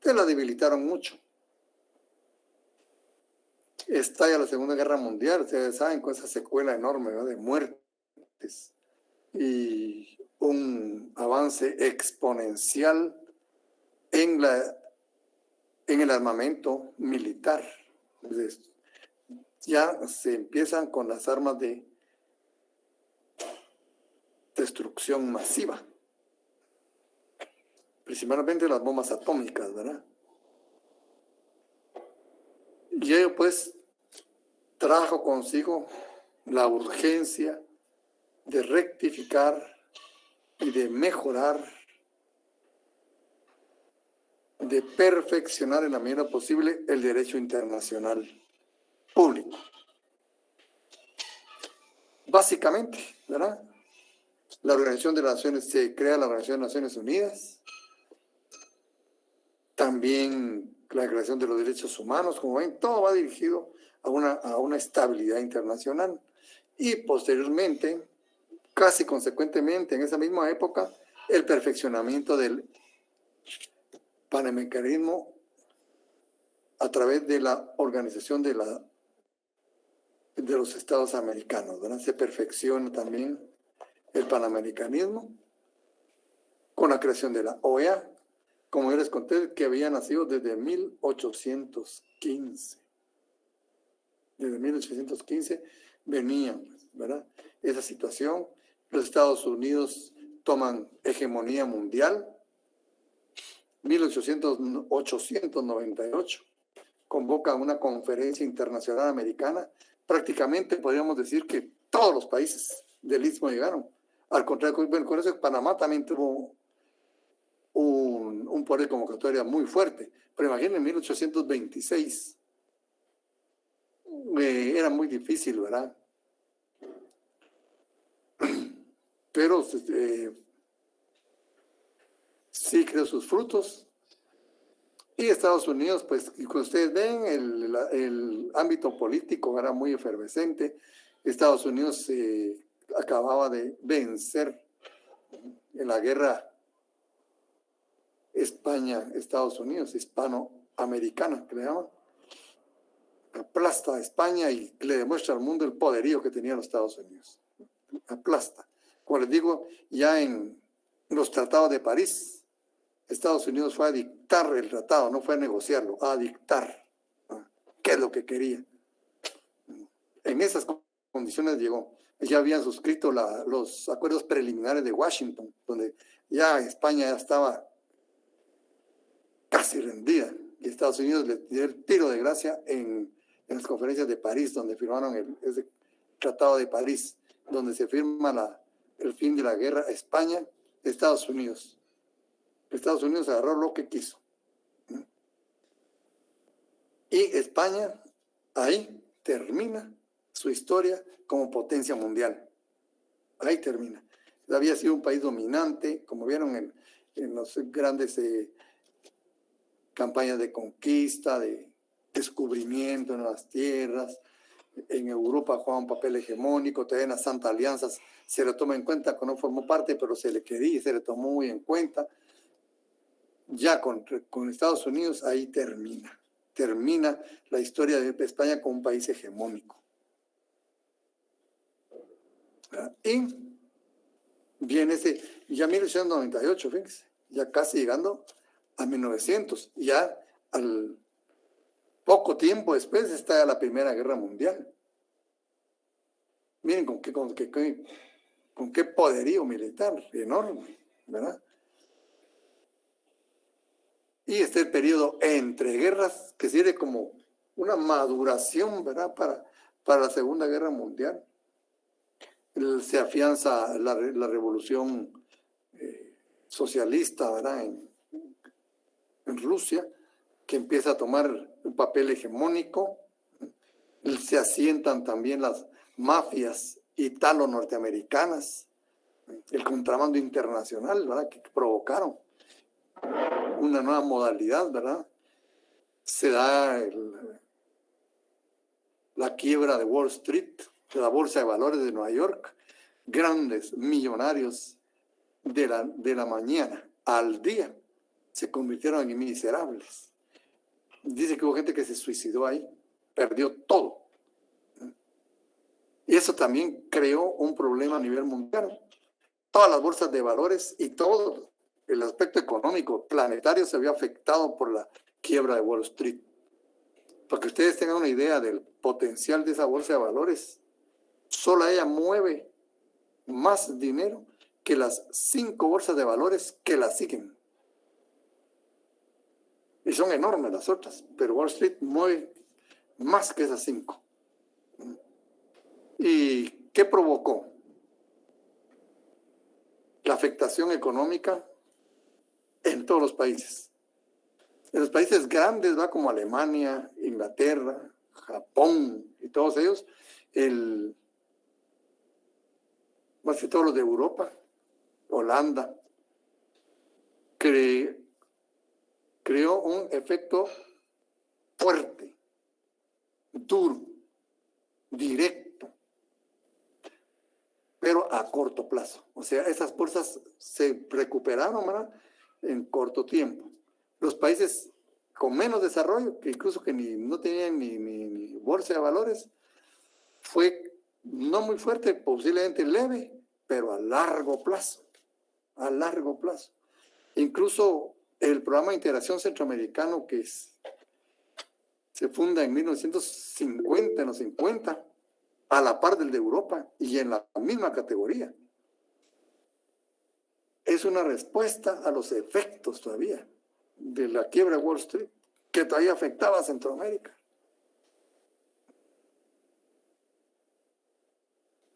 que la debilitaron mucho. Estalla la Segunda Guerra Mundial, ustedes saben, con esa secuela enorme, ¿no?, de muertes y un avance exponencial en el armamento militar. Entonces, ya se empiezan con las armas de destrucción masiva, principalmente las bombas atómicas, ¿verdad? Y ello pues trajo consigo la urgencia de rectificar y de mejorar, de perfeccionar en la medida posible el derecho internacional público. Básicamente, ¿verdad? La Organización de las Naciones, se crea la Organización de las Naciones Unidas, también la Declaración de los Derechos Humanos, como ven, todo va dirigido a una estabilidad internacional. Y posteriormente, casi consecuentemente, en esa misma época, el perfeccionamiento del panamericanismo a través de la organización de los estados americanos, ¿verdad? Se perfecciona también el panamericanismo con la creación de la OEA, como yo les conté, que había nacido desde 1815. Desde 1815 venía, ¿verdad?, esa situación. Los Estados Unidos toman hegemonía mundial. 1898 convocan una conferencia internacional americana. Prácticamente podríamos decir que todos los países del Istmo llegaron. Al contrario, bueno, con eso Panamá también tuvo un poder de convocatoria muy fuerte. Pero imaginen, en 1826 era muy difícil, ¿verdad? Pero sí creó sus frutos. Y Estados Unidos, pues, como ustedes ven, el ámbito político era muy efervescente. Estados Unidos acababa de vencer en la guerra España-Estados Unidos, hispanoamericana, que le llaman. Aplasta a España y le demuestra al mundo el poderío que tenían los Estados Unidos. Aplasta. Como les digo, ya en los tratados de París, Estados Unidos fue a dictar el tratado, no fue a negociarlo, a dictar qué es lo que quería. En esas condiciones llegó. Ya habían suscrito los acuerdos preliminares de Washington, donde ya España ya estaba casi rendida, y Estados Unidos le dio el tiro de gracia en las conferencias de París, donde firmaron ese Tratado de París, donde se firma el fin de la guerra a España, Estados Unidos. Estados Unidos agarró lo que quiso. Y España ahí termina su historia como potencia mundial. Ahí termina. Había sido un país dominante, como vieron en las grandes campañas de conquista, de descubrimiento en las tierras. En Europa jugaba un papel hegemónico, todavía en las Santa Alianzas se le toma en cuenta, que no formó parte, pero se le quería y se le tomó muy en cuenta. Ya con Estados Unidos ahí termina la historia de España como un país hegemónico. Y viene ya 1898, fíjense, ya casi llegando a 1900, ya al poco tiempo después está la Primera Guerra Mundial. Miren con qué poderío militar enorme, ¿verdad? Y este periodo entre guerras que sirve como una maduración, ¿verdad?, para la Segunda Guerra Mundial. Se afianza la revolución socialista, ¿verdad?, en Rusia, que empieza a tomar un papel hegemónico. Se asientan también las mafias italo-norteamericanas, el contrabando internacional, ¿verdad?, que provocaron una nueva modalidad, ¿verdad? Se da la quiebra de Wall Street, de la Bolsa de Valores de Nueva York. Grandes millonarios de la mañana al día se convirtieron en miserables. Dice que hubo gente que se suicidó ahí, perdió todo. Y eso también creó un problema a nivel mundial. Todas las bolsas de valores y todo el aspecto económico planetario se vio afectado por la quiebra de Wall Street. Para que ustedes tengan una idea del potencial de esa bolsa de valores, solo ella mueve más dinero que las 5 bolsas de valores que la siguen. Y son enormes las otras, pero Wall Street mueve más que esas 5. ¿Y qué provocó? La afectación económica en todos los países. En los países grandes, ¿va? Como Alemania, Inglaterra, Japón y todos ellos, más que todos los de Europa, Holanda, creó un efecto fuerte, duro, directo, pero a corto plazo. O sea, esas bolsas se recuperaron, ¿verdad?, en corto tiempo. Los países con menos desarrollo, que incluso que no tenían ni bolsa de valores, fue no muy fuerte, posiblemente leve, pero a largo plazo. A largo plazo. Incluso el programa de integración centroamericano que se funda en 1950, en los 50, a la par del de Europa y en la misma categoría. Es una respuesta a los efectos todavía de la quiebra de Wall Street, que todavía afectaba a Centroamérica.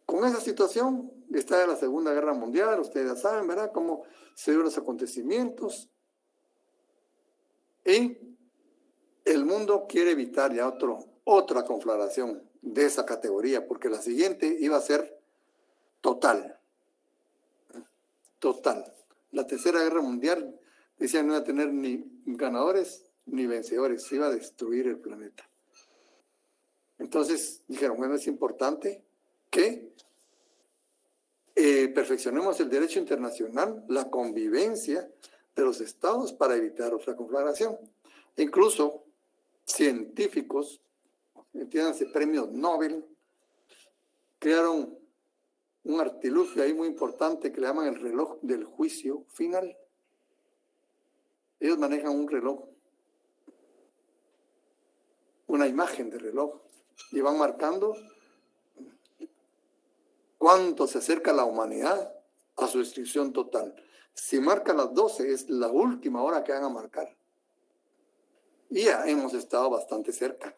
Con esa situación está la Segunda Guerra Mundial, ustedes ya saben, ¿verdad?, cómo se dieron los acontecimientos. Y el mundo quiere evitar ya otra conflagración de esa categoría, porque la siguiente iba a ser total. Total. La Tercera Guerra Mundial, decían, no iba a tener ni ganadores ni vencedores, se iba a destruir el planeta. Entonces dijeron, bueno, es importante que perfeccionemos el derecho internacional, la convivencia de los estados para evitar otra conflagración. Incluso científicos, entiéndanse, premios Nobel, crearon un artilugio ahí muy importante que le llaman el reloj del juicio final. Ellos manejan un reloj, una imagen de reloj, y van marcando cuánto se acerca la humanidad a su extinción total. Si marca las 12, es la última hora que van a marcar. Y ya hemos estado bastante cerca.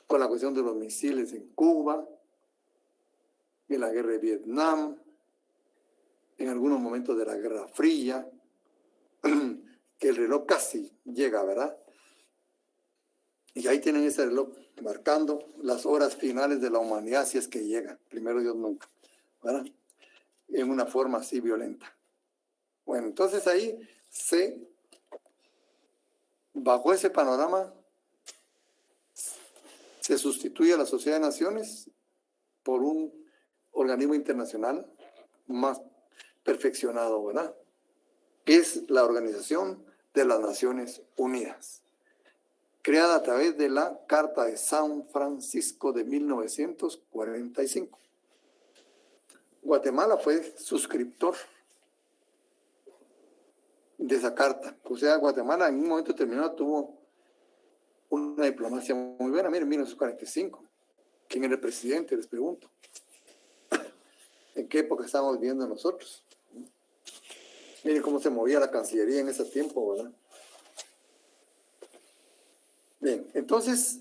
Con la cuestión de los misiles en Cuba, en la guerra de Vietnam, en algunos momentos de la Guerra Fría, que el reloj casi llega, ¿verdad? Y ahí tienen ese reloj marcando las horas finales de la humanidad, si es que llega, primero Dios nunca, ¿verdad?, en una forma así violenta. Bueno, entonces ahí bajo ese panorama, se sustituye a la Sociedad de Naciones por un organismo internacional más perfeccionado, ¿verdad?, que es la Organización de las Naciones Unidas, creada a través de la Carta de San Francisco de 1945. Guatemala fue suscriptor de esa carta. O sea, Guatemala en un momento determinado tuvo una diplomacia muy buena. Miren, 1945. ¿Quién era el presidente? Les pregunto. ¿En qué época estábamos viviendo nosotros? Miren cómo se movía la Cancillería en ese tiempo, ¿verdad? Bien, entonces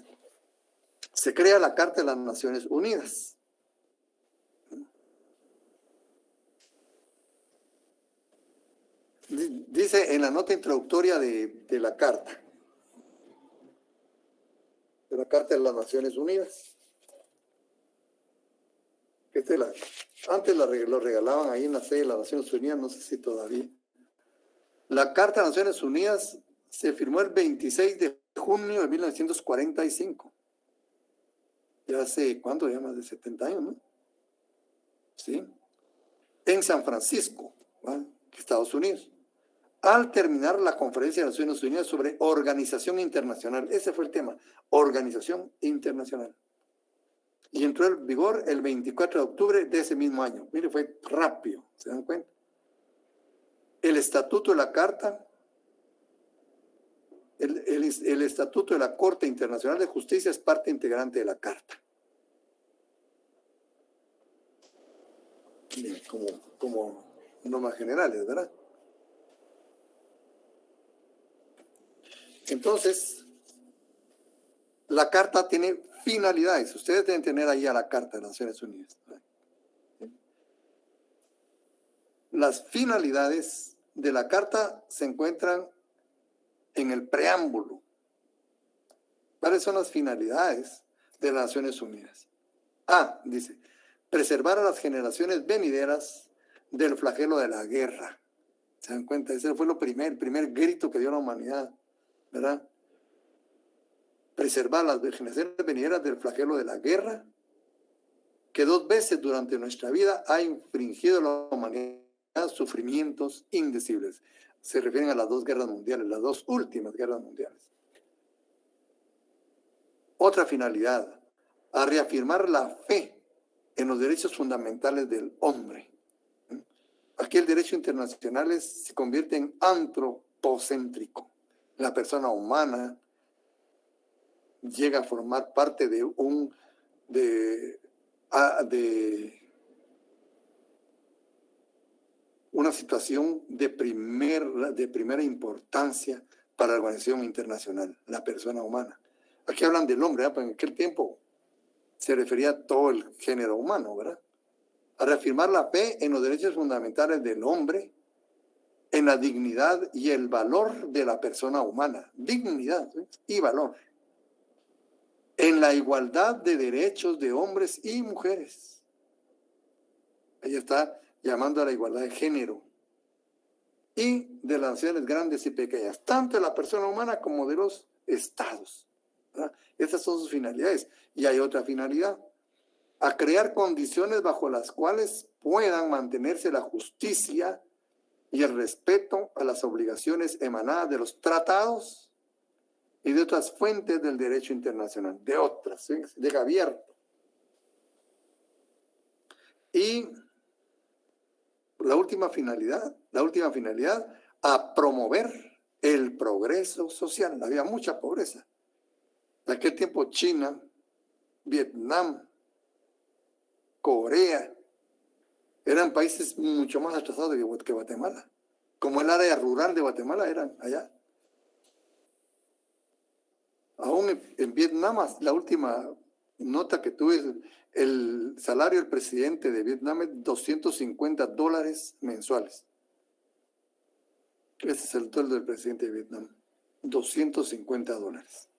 se crea la Carta de las Naciones Unidas. Dice en la nota introductoria de la Carta, de las Naciones Unidas, que antes lo regalaban ahí en la sede de las Naciones Unidas, no sé si todavía. La Carta de las Naciones Unidas se firmó el 26 de junio de 1945. Ya hace, ¿cuánto? Ya más de 70 años, ¿no? Sí. En San Francisco, ¿va?, Estados Unidos. al terminar la Conferencia de Naciones Unidas sobre Organización Internacional. Ese fue el tema, Organización Internacional. Y entró en vigor el 24 de octubre de ese mismo año. Mire, fue rápido, ¿se dan cuenta? El Estatuto de la Carta, el Estatuto de la Corte Internacional de Justicia es parte integrante de la Carta. Bien, como normas generales, ¿verdad? Entonces, la Carta tiene finalidades. Ustedes deben tener ahí a la Carta de las Naciones Unidas. Las finalidades de la Carta se encuentran en el preámbulo. ¿Cuáles son las finalidades de las Naciones Unidas? Dice, preservar a las generaciones venideras del flagelo de la guerra. ¿Se dan cuenta? Ese fue el primer grito que dio la humanidad, ¿verdad? Preservar a las generaciones venideras del flagelo de la guerra, que 2 veces durante nuestra vida ha infringido a la humanidad sufrimientos indecibles. Se refieren a las 2 guerras mundiales, las 2 últimas guerras mundiales. Otra finalidad, a reafirmar la fe en los derechos fundamentales del hombre. Aquí el derecho internacional se convierte en antropocéntrico. La persona humana llega a formar parte de una situación de primera importancia para la organización internacional, la persona humana. Aquí hablan del hombre, ¿verdad? Pues en aquel tiempo se refería a todo el género humano, ¿verdad? A reafirmar la fe en los derechos fundamentales del hombre, en la dignidad y el valor de la persona humana. Dignidad, ¿sí? Y valor. En la igualdad de derechos de hombres y mujeres. Ahí está llamando a la igualdad de género. Y de las naciones grandes y pequeñas, tanto de la persona humana como de los estados, ¿verdad? Estas son sus finalidades. Y hay otra finalidad, a crear condiciones bajo las cuales puedan mantenerse la justicia y el respeto a las obligaciones emanadas de los tratados y de otras fuentes del derecho internacional, de otras, ¿sí? Deja abierto. Y la última finalidad, a promover el progreso social. Había mucha pobreza. En aquel tiempo China, Vietnam, Corea, eran países mucho más atrasados que Guatemala. Como el área rural de Guatemala eran allá. Aún en Vietnam, la última nota que tuve, el salario del presidente de Vietnam es $250 mensuales. Ese es el sueldo del presidente de Vietnam. $250.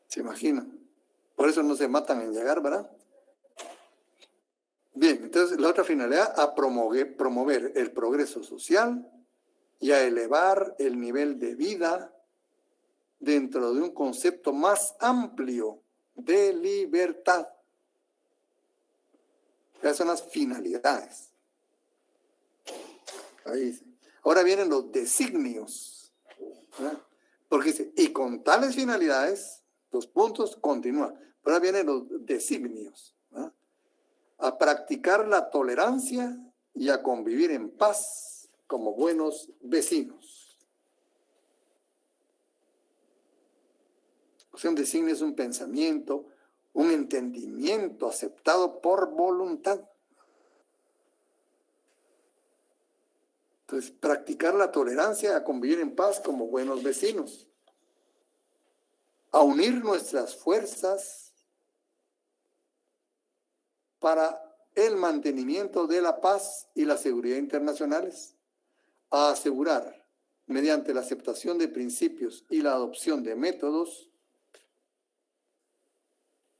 ¿Se imaginan? Por eso no se matan en llegar, ¿verdad? Bien, entonces la otra finalidad, a promover el progreso social y a elevar el nivel de vida dentro de un concepto más amplio de libertad. Esas son las finalidades. Ahí dice. Ahora vienen los designios, ¿verdad? Porque dice, y con tales finalidades, los puntos continúan. Ahora vienen los designios, ¿verdad? A practicar la tolerancia y a convivir en paz como buenos vecinos. O sea, un designio es un pensamiento, un entendimiento aceptado por voluntad. Entonces, practicar la tolerancia, a convivir en paz como buenos vecinos. A unir nuestras fuerzas para el mantenimiento de la paz y la seguridad internacionales. A asegurar, mediante la aceptación de principios y la adopción de métodos,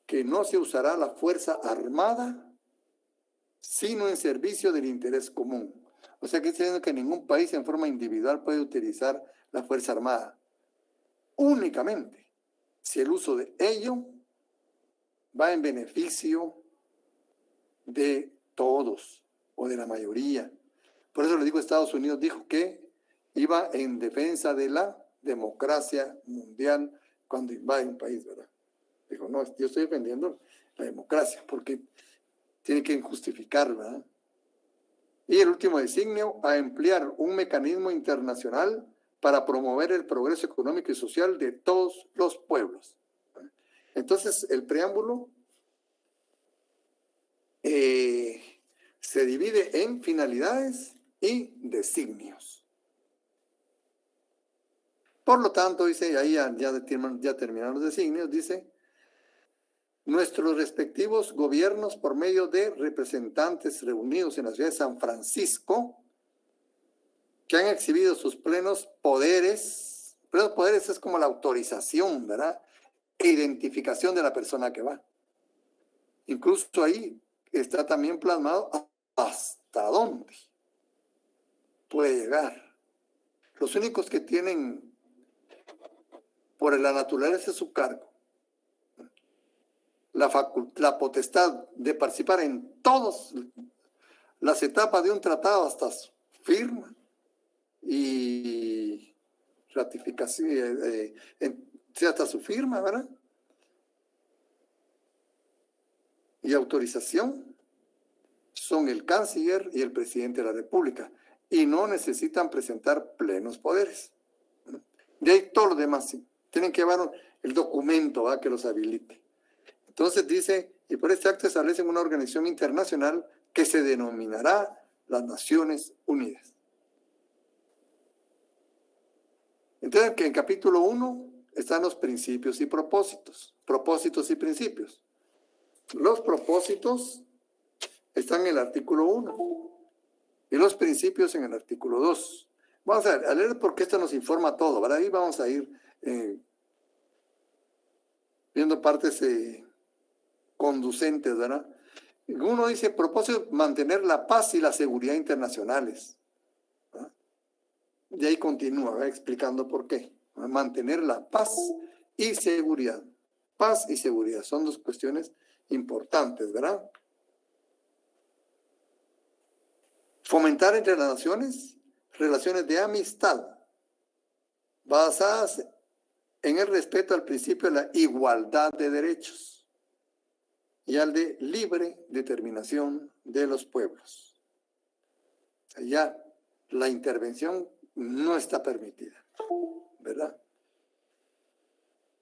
que no se usará la fuerza armada, sino en servicio del interés común. O sea, que está diciendo que ningún país en forma individual puede utilizar la fuerza armada. Únicamente si el uso de ello va en beneficio de todos o de la mayoría. Por eso le digo, Estados Unidos dijo que iba en defensa de la democracia mundial cuando invade un país, ¿verdad? Dijo, no, yo estoy defendiendo la democracia porque tiene que justificar, ¿verdad? Y el último designio, a emplear un mecanismo internacional para promover el progreso económico y social de todos los pueblos. Entonces, el preámbulo se divide en finalidades y designios. Por lo tanto, dice, ahí ya terminaron los designios, dice, nuestros respectivos gobiernos, por medio de representantes reunidos en la ciudad de San Francisco, que han exhibido sus plenos poderes. Plenos poderes es como la autorización, ¿verdad? E identificación de la persona que va. Incluso ahí está también plasmado hasta dónde puede llegar. Los únicos que tienen por la naturaleza de su cargo la potestad de participar en todas las etapas de un tratado hasta su firma y ratificación, hasta su firma, ¿verdad? Y autorización son el canciller y el presidente de la República y no necesitan presentar plenos poderes. De ahí todos los demás sí. Tienen que llevar el documento, ¿verdad?, que los habilite. Entonces dice, y por este acto establecen una organización internacional que se denominará las Naciones Unidas. Entonces, que en capítulo 1 están los principios y propósitos. Propósitos y principios. Los propósitos están en el artículo 1 y los principios en el artículo 2. Vamos a leer porque esto nos informa todo, ¿verdad? Ahí vamos a ir viendo partes conducentes, ¿verdad? Uno dice, propósito, mantener la paz y la seguridad internacionales. ¿Verdad? Y ahí continúa, ¿verdad?, explicando por qué. ¿Verdad? Mantener la paz y seguridad. Paz y seguridad son dos cuestiones importantes, ¿verdad? Fomentar entre las naciones relaciones de amistad basadas en el respeto al principio de la igualdad de derechos y al de libre determinación de los pueblos. Ya la intervención no está permitida, ¿verdad?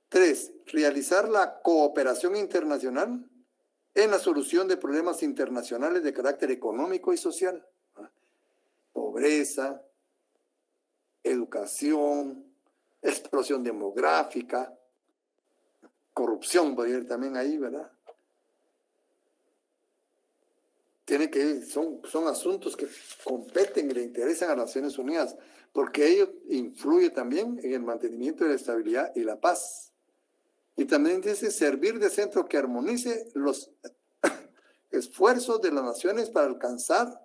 3. Realizar la cooperación internacional en la solución de problemas internacionales de carácter económico y social. Pobreza, educación, explosión demográfica, corrupción, puede ir también ahí, ¿verdad? Son asuntos que competen y le interesan a las Naciones Unidas, porque ello influye también en el mantenimiento de la estabilidad y la paz. Y también dice servir de centro que armonice los esfuerzos de las naciones para alcanzar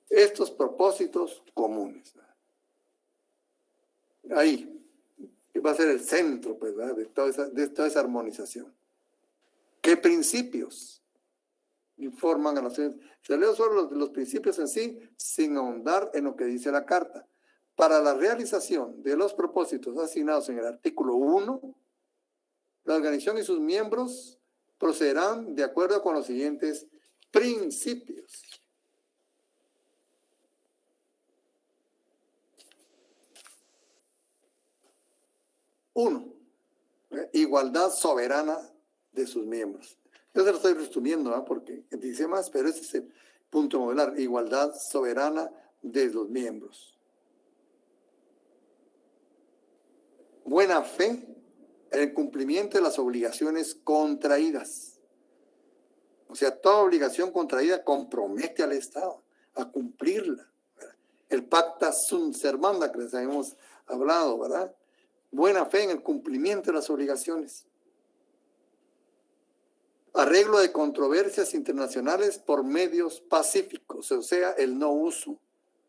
estos propósitos comunes. Ahí va a ser el centro, pues, ¿verdad?, de toda esa armonización. ¿Qué principios informan a las naciones? Se leo solo los principios en sí, sin ahondar en lo que dice la carta. Para la realización de los propósitos asignados en el artículo 1, la organización y sus miembros procederán de acuerdo con los siguientes principios. Uno, igualdad soberana de sus miembros. Yo se lo estoy resumiendo, ¿eh?, porque dice más, pero ese es el punto modular, igualdad soberana de los miembros. Buena fe en el cumplimiento de las obligaciones contraídas. O sea, toda obligación contraída compromete al Estado a cumplirla. El pacta sunt servanda, que les habíamos hablado, ¿verdad? Buena fe en el cumplimiento de las obligaciones. Arreglo de controversias internacionales por medios pacíficos, o sea, el no uso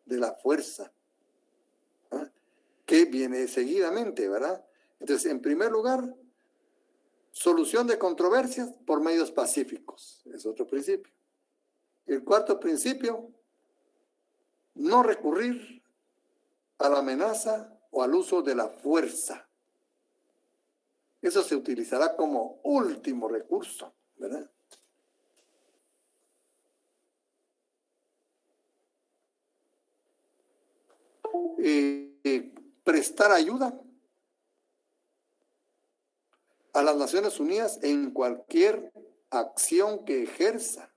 de la fuerza, ¿verdad?, que viene seguidamente, ¿verdad? Entonces, en primer lugar, solución de controversias por medios pacíficos, es otro principio. El cuarto principio, no recurrir a la amenaza o al uso de la fuerza. Eso se utilizará como último recurso, ¿verdad? Prestar ayuda a las Naciones Unidas en cualquier acción que ejerza.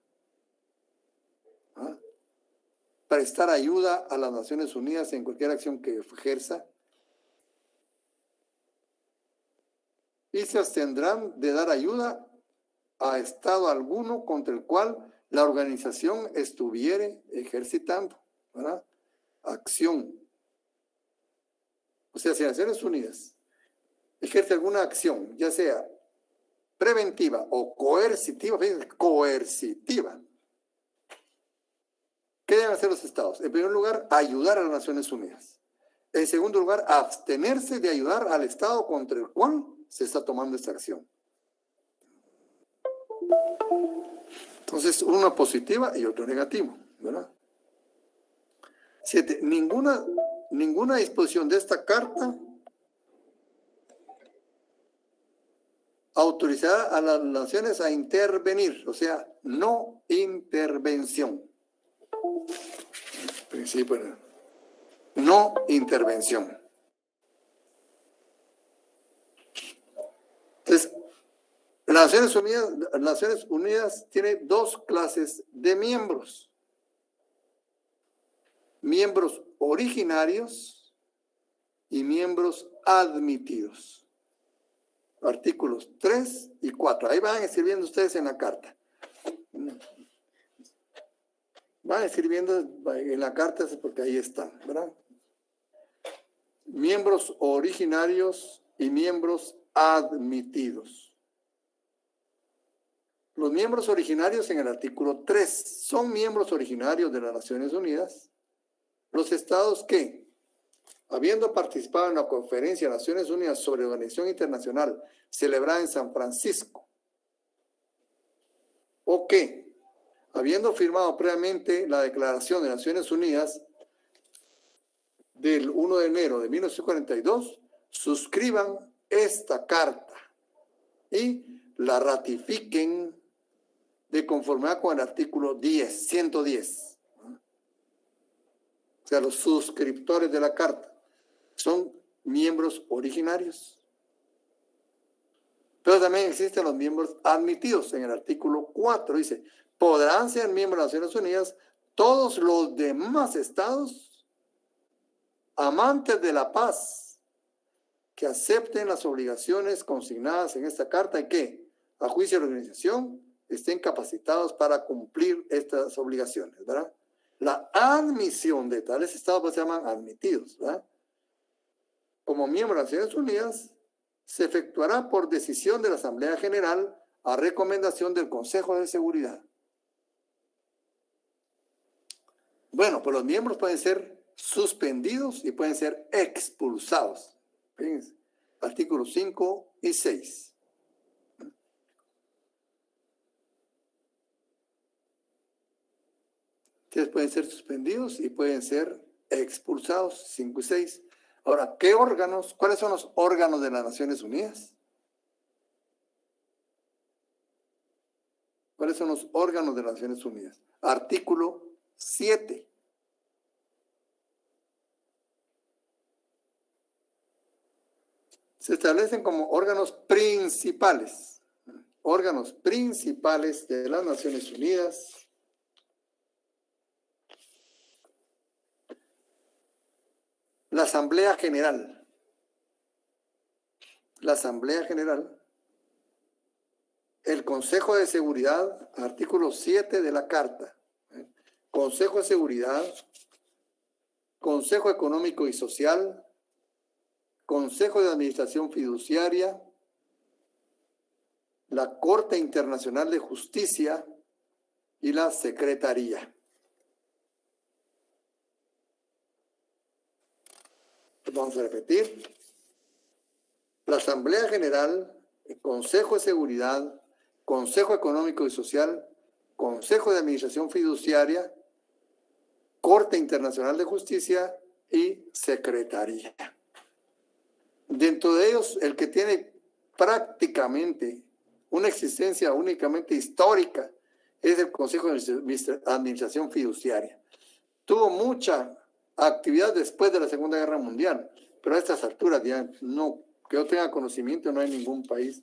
¿Ah? Prestar ayuda a las Naciones Unidas en cualquier acción que ejerza. Y se abstendrán de dar ayuda a Estado alguno contra el cual la organización estuviere ejercitando, ¿verdad? Acción. O sea, si las Naciones Unidas ejerce alguna acción, ya sea preventiva o coercitiva, coercitiva, ¿qué deben hacer los estados? En primer lugar, ayudar a las Naciones Unidas. En segundo lugar, abstenerse de ayudar al estado contra el cual se está tomando esta acción. Entonces, una positiva y otra negativa, ¿verdad? 7. Ninguna disposición de esta carta autorizará a las naciones a intervenir, o sea, no intervención. Principio, no intervención. Entonces, las Naciones Unidas tiene dos clases de miembros. Miembros originarios y miembros admitidos. Artículos 3 y 4. Ahí van escribiendo ustedes en la carta. Van escribiendo en la carta porque ahí están, ¿verdad? Miembros originarios y miembros admitidos. Los miembros originarios en el artículo 3 son miembros originarios de las Naciones Unidas. Los estados que, habiendo participado en la conferencia de Naciones Unidas sobre Organización Internacional celebrada en San Francisco, o que, habiendo firmado previamente la Declaración de Naciones Unidas del 1 de enero de 1942, suscriban esta carta y la ratifiquen de conformidad con el artículo 110. O sea, los suscriptores de la carta son miembros originarios. Pero también existen los miembros admitidos. En el artículo 4 dice, podrán ser miembros de las Naciones Unidas todos los demás estados amantes de la paz que acepten las obligaciones consignadas en esta carta y que, a juicio de la organización, estén capacitados para cumplir estas obligaciones, ¿verdad? La admisión de tales estados pues, se llaman admitidos, ¿verdad? Como miembro de las Naciones Unidas, se efectuará por decisión de la Asamblea General a recomendación del Consejo de Seguridad. Bueno, pues los miembros pueden ser suspendidos y pueden ser expulsados. Fíjense, artículos 5 y 6. Entonces pueden ser suspendidos y pueden ser expulsados, 5 y 6. Ahora, ¿qué órganos? ¿Cuáles son los órganos de las Naciones Unidas? ¿Cuáles son los órganos de las Naciones Unidas? Artículo 7. Se establecen como órganos principales de las Naciones Unidas. La Asamblea General. El Consejo de Seguridad, artículo 7 de la Carta. Consejo de Seguridad, Consejo Económico y Social, Consejo de Administración Fiduciaria, la Corte Internacional de Justicia y la Secretaría. Vamos a repetir. La Asamblea General, el Consejo de Seguridad, Consejo Económico y Social, Consejo de Administración Fiduciaria, Corte Internacional de Justicia y Secretaría. Dentro de ellos, el que tiene prácticamente una existencia únicamente histórica es el Consejo de Administración Fiduciaria. Tuvo mucha actividad después de la Segunda Guerra Mundial, pero a estas alturas ya no, que yo tenga conocimiento, no hay ningún país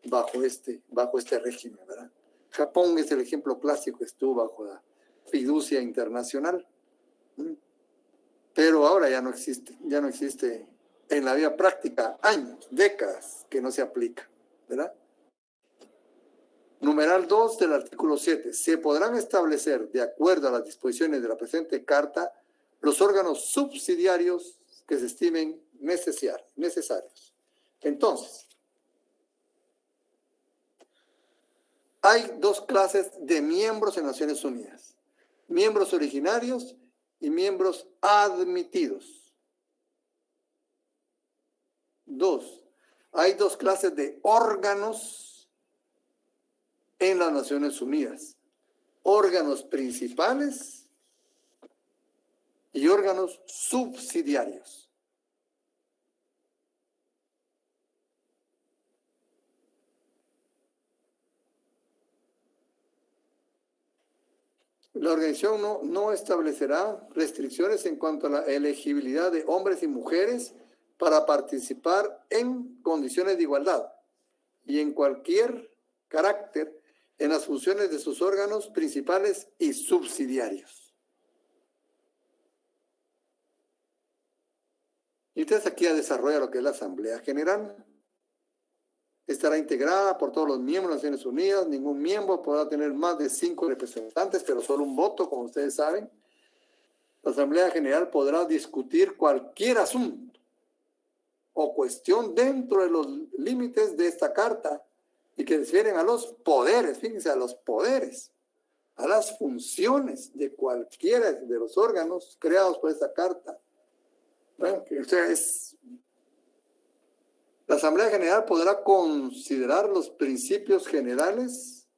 bajo este régimen, ¿verdad? Japón es el ejemplo clásico, estuvo bajo la fiducia internacional, pero ahora ya no existe en la vida práctica, años, décadas que no se aplica, ¿verdad? Numeral 2 del artículo 7. Se podrán establecer, de acuerdo a las disposiciones de la presente carta, los órganos subsidiarios que se estimen necesarios. Entonces, hay dos clases de miembros en Naciones Unidas: miembros originarios y miembros admitidos. Hay dos clases de órganos en las Naciones Unidas: órganos principales y órganos subsidiarios. La organización no establecerá restricciones en cuanto a la elegibilidad de hombres y mujeres para participar en condiciones de igualdad y en cualquier carácter en las funciones de sus órganos principales y subsidiarios. Y entonces aquí desarrolla lo que es la Asamblea General. Estará integrada por todos los miembros de las Naciones Unidas. Ningún miembro podrá tener más de 5 representantes, pero solo un voto, como ustedes saben. La Asamblea General podrá discutir cualquier asunto o cuestión dentro de los límites de esta carta y que refieren a los poderes, fíjense, a los poderes, a las funciones de cualquiera de los órganos creados por esta carta. Bueno, o sea, la Asamblea General podrá considerar los principios generales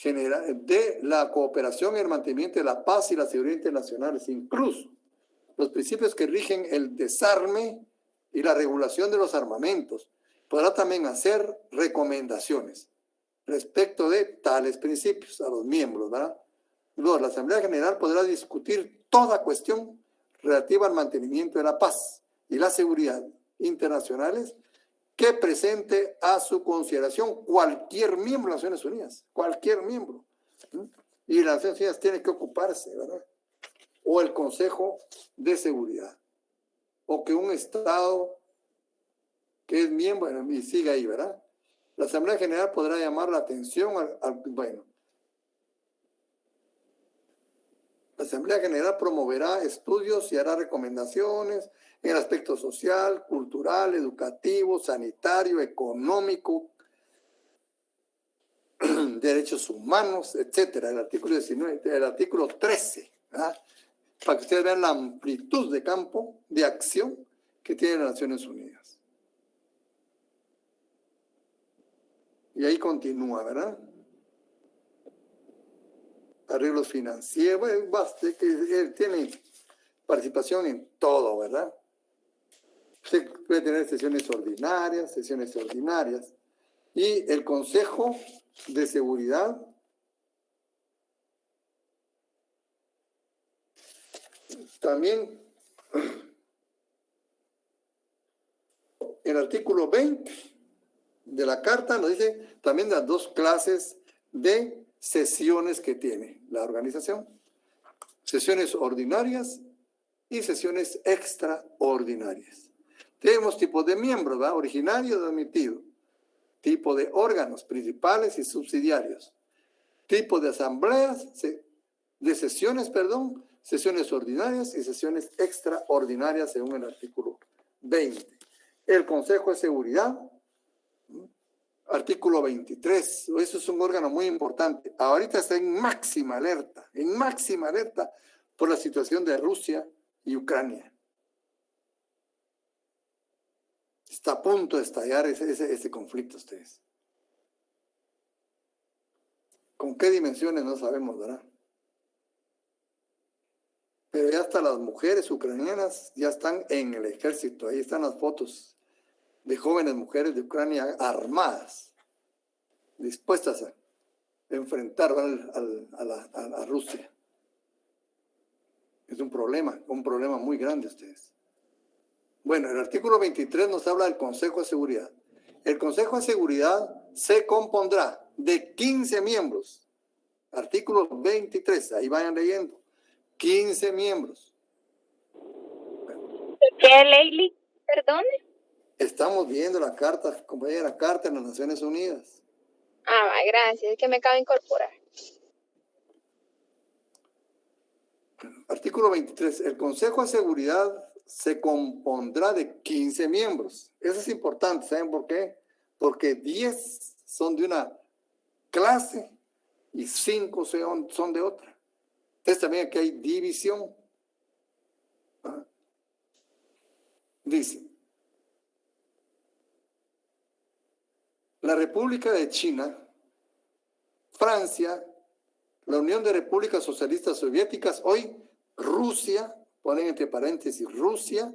de la cooperación y el mantenimiento de la paz y la seguridad internacionales, incluso los principios que rigen el desarme y la regulación de los armamentos. Podrá también hacer recomendaciones respecto de tales principios a los miembros, ¿verdad? Luego, la Asamblea General podrá discutir toda cuestión relativa al mantenimiento de la paz y la seguridad internacionales que presente a su consideración cualquier miembro de las Naciones Unidas, cualquier miembro. Y las Naciones Unidas tienen que ocuparse, ¿verdad? O el Consejo de Seguridad, o que un Estado que es miembro, y sigue ahí, ¿verdad? La Asamblea General podrá llamar la atención la Asamblea General promoverá estudios y hará recomendaciones en el aspecto social, cultural, educativo, sanitario, económico, derechos humanos, etcétera. El artículo 19, el artículo 13, ¿verdad? Para que ustedes vean la amplitud de campo de acción que tiene las Naciones Unidas. Y ahí continúa, ¿verdad? Arreglos financieros, bueno, basta, que él tiene participación en todo, ¿verdad? Usted puede tener sesiones ordinarias. Y el Consejo de Seguridad también, el artículo 20 de la Carta nos dice también las dos clases de sesiones que tiene la organización: sesiones ordinarias y sesiones extraordinarias. Tenemos tipos de miembros, ¿verdad? Originario y admitido, tipo de órganos principales y subsidiarios, tipo de asambleas, de sesiones, sesiones ordinarias y sesiones extraordinarias según el artículo 20. El Consejo de Seguridad, artículo 23, eso es un órgano muy importante. Ahorita está en máxima alerta por la situación de Rusia y Ucrania. Está a punto de estallar ese conflicto, ustedes. ¿Con qué dimensiones? No sabemos, ¿verdad? Pero ya hasta las mujeres ucranianas ya están en el ejército. Ahí están las fotos de jóvenes mujeres de Ucrania armadas, dispuestas a enfrentar a Rusia. Es un problema muy grande ustedes. Bueno, el artículo 23 nos habla del Consejo de Seguridad. El Consejo de Seguridad se compondrá de 15 miembros. Artículo 23, ahí vayan leyendo. 15 miembros. ¿Qué, Leili? Perdón. Estamos viendo la carta, compañera, la carta de las Naciones Unidas. Ah, gracias, es que me acabo de incorporar. Artículo 23. El Consejo de Seguridad se compondrá de 15 miembros. Eso es importante, ¿saben por qué? Porque 10 son de una clase y 5 son de otra. Entonces también aquí hay división. ¿Ah? Dice, la República de China, Francia, la Unión de Repúblicas Socialistas Soviéticas, hoy Rusia, ponen entre paréntesis Rusia,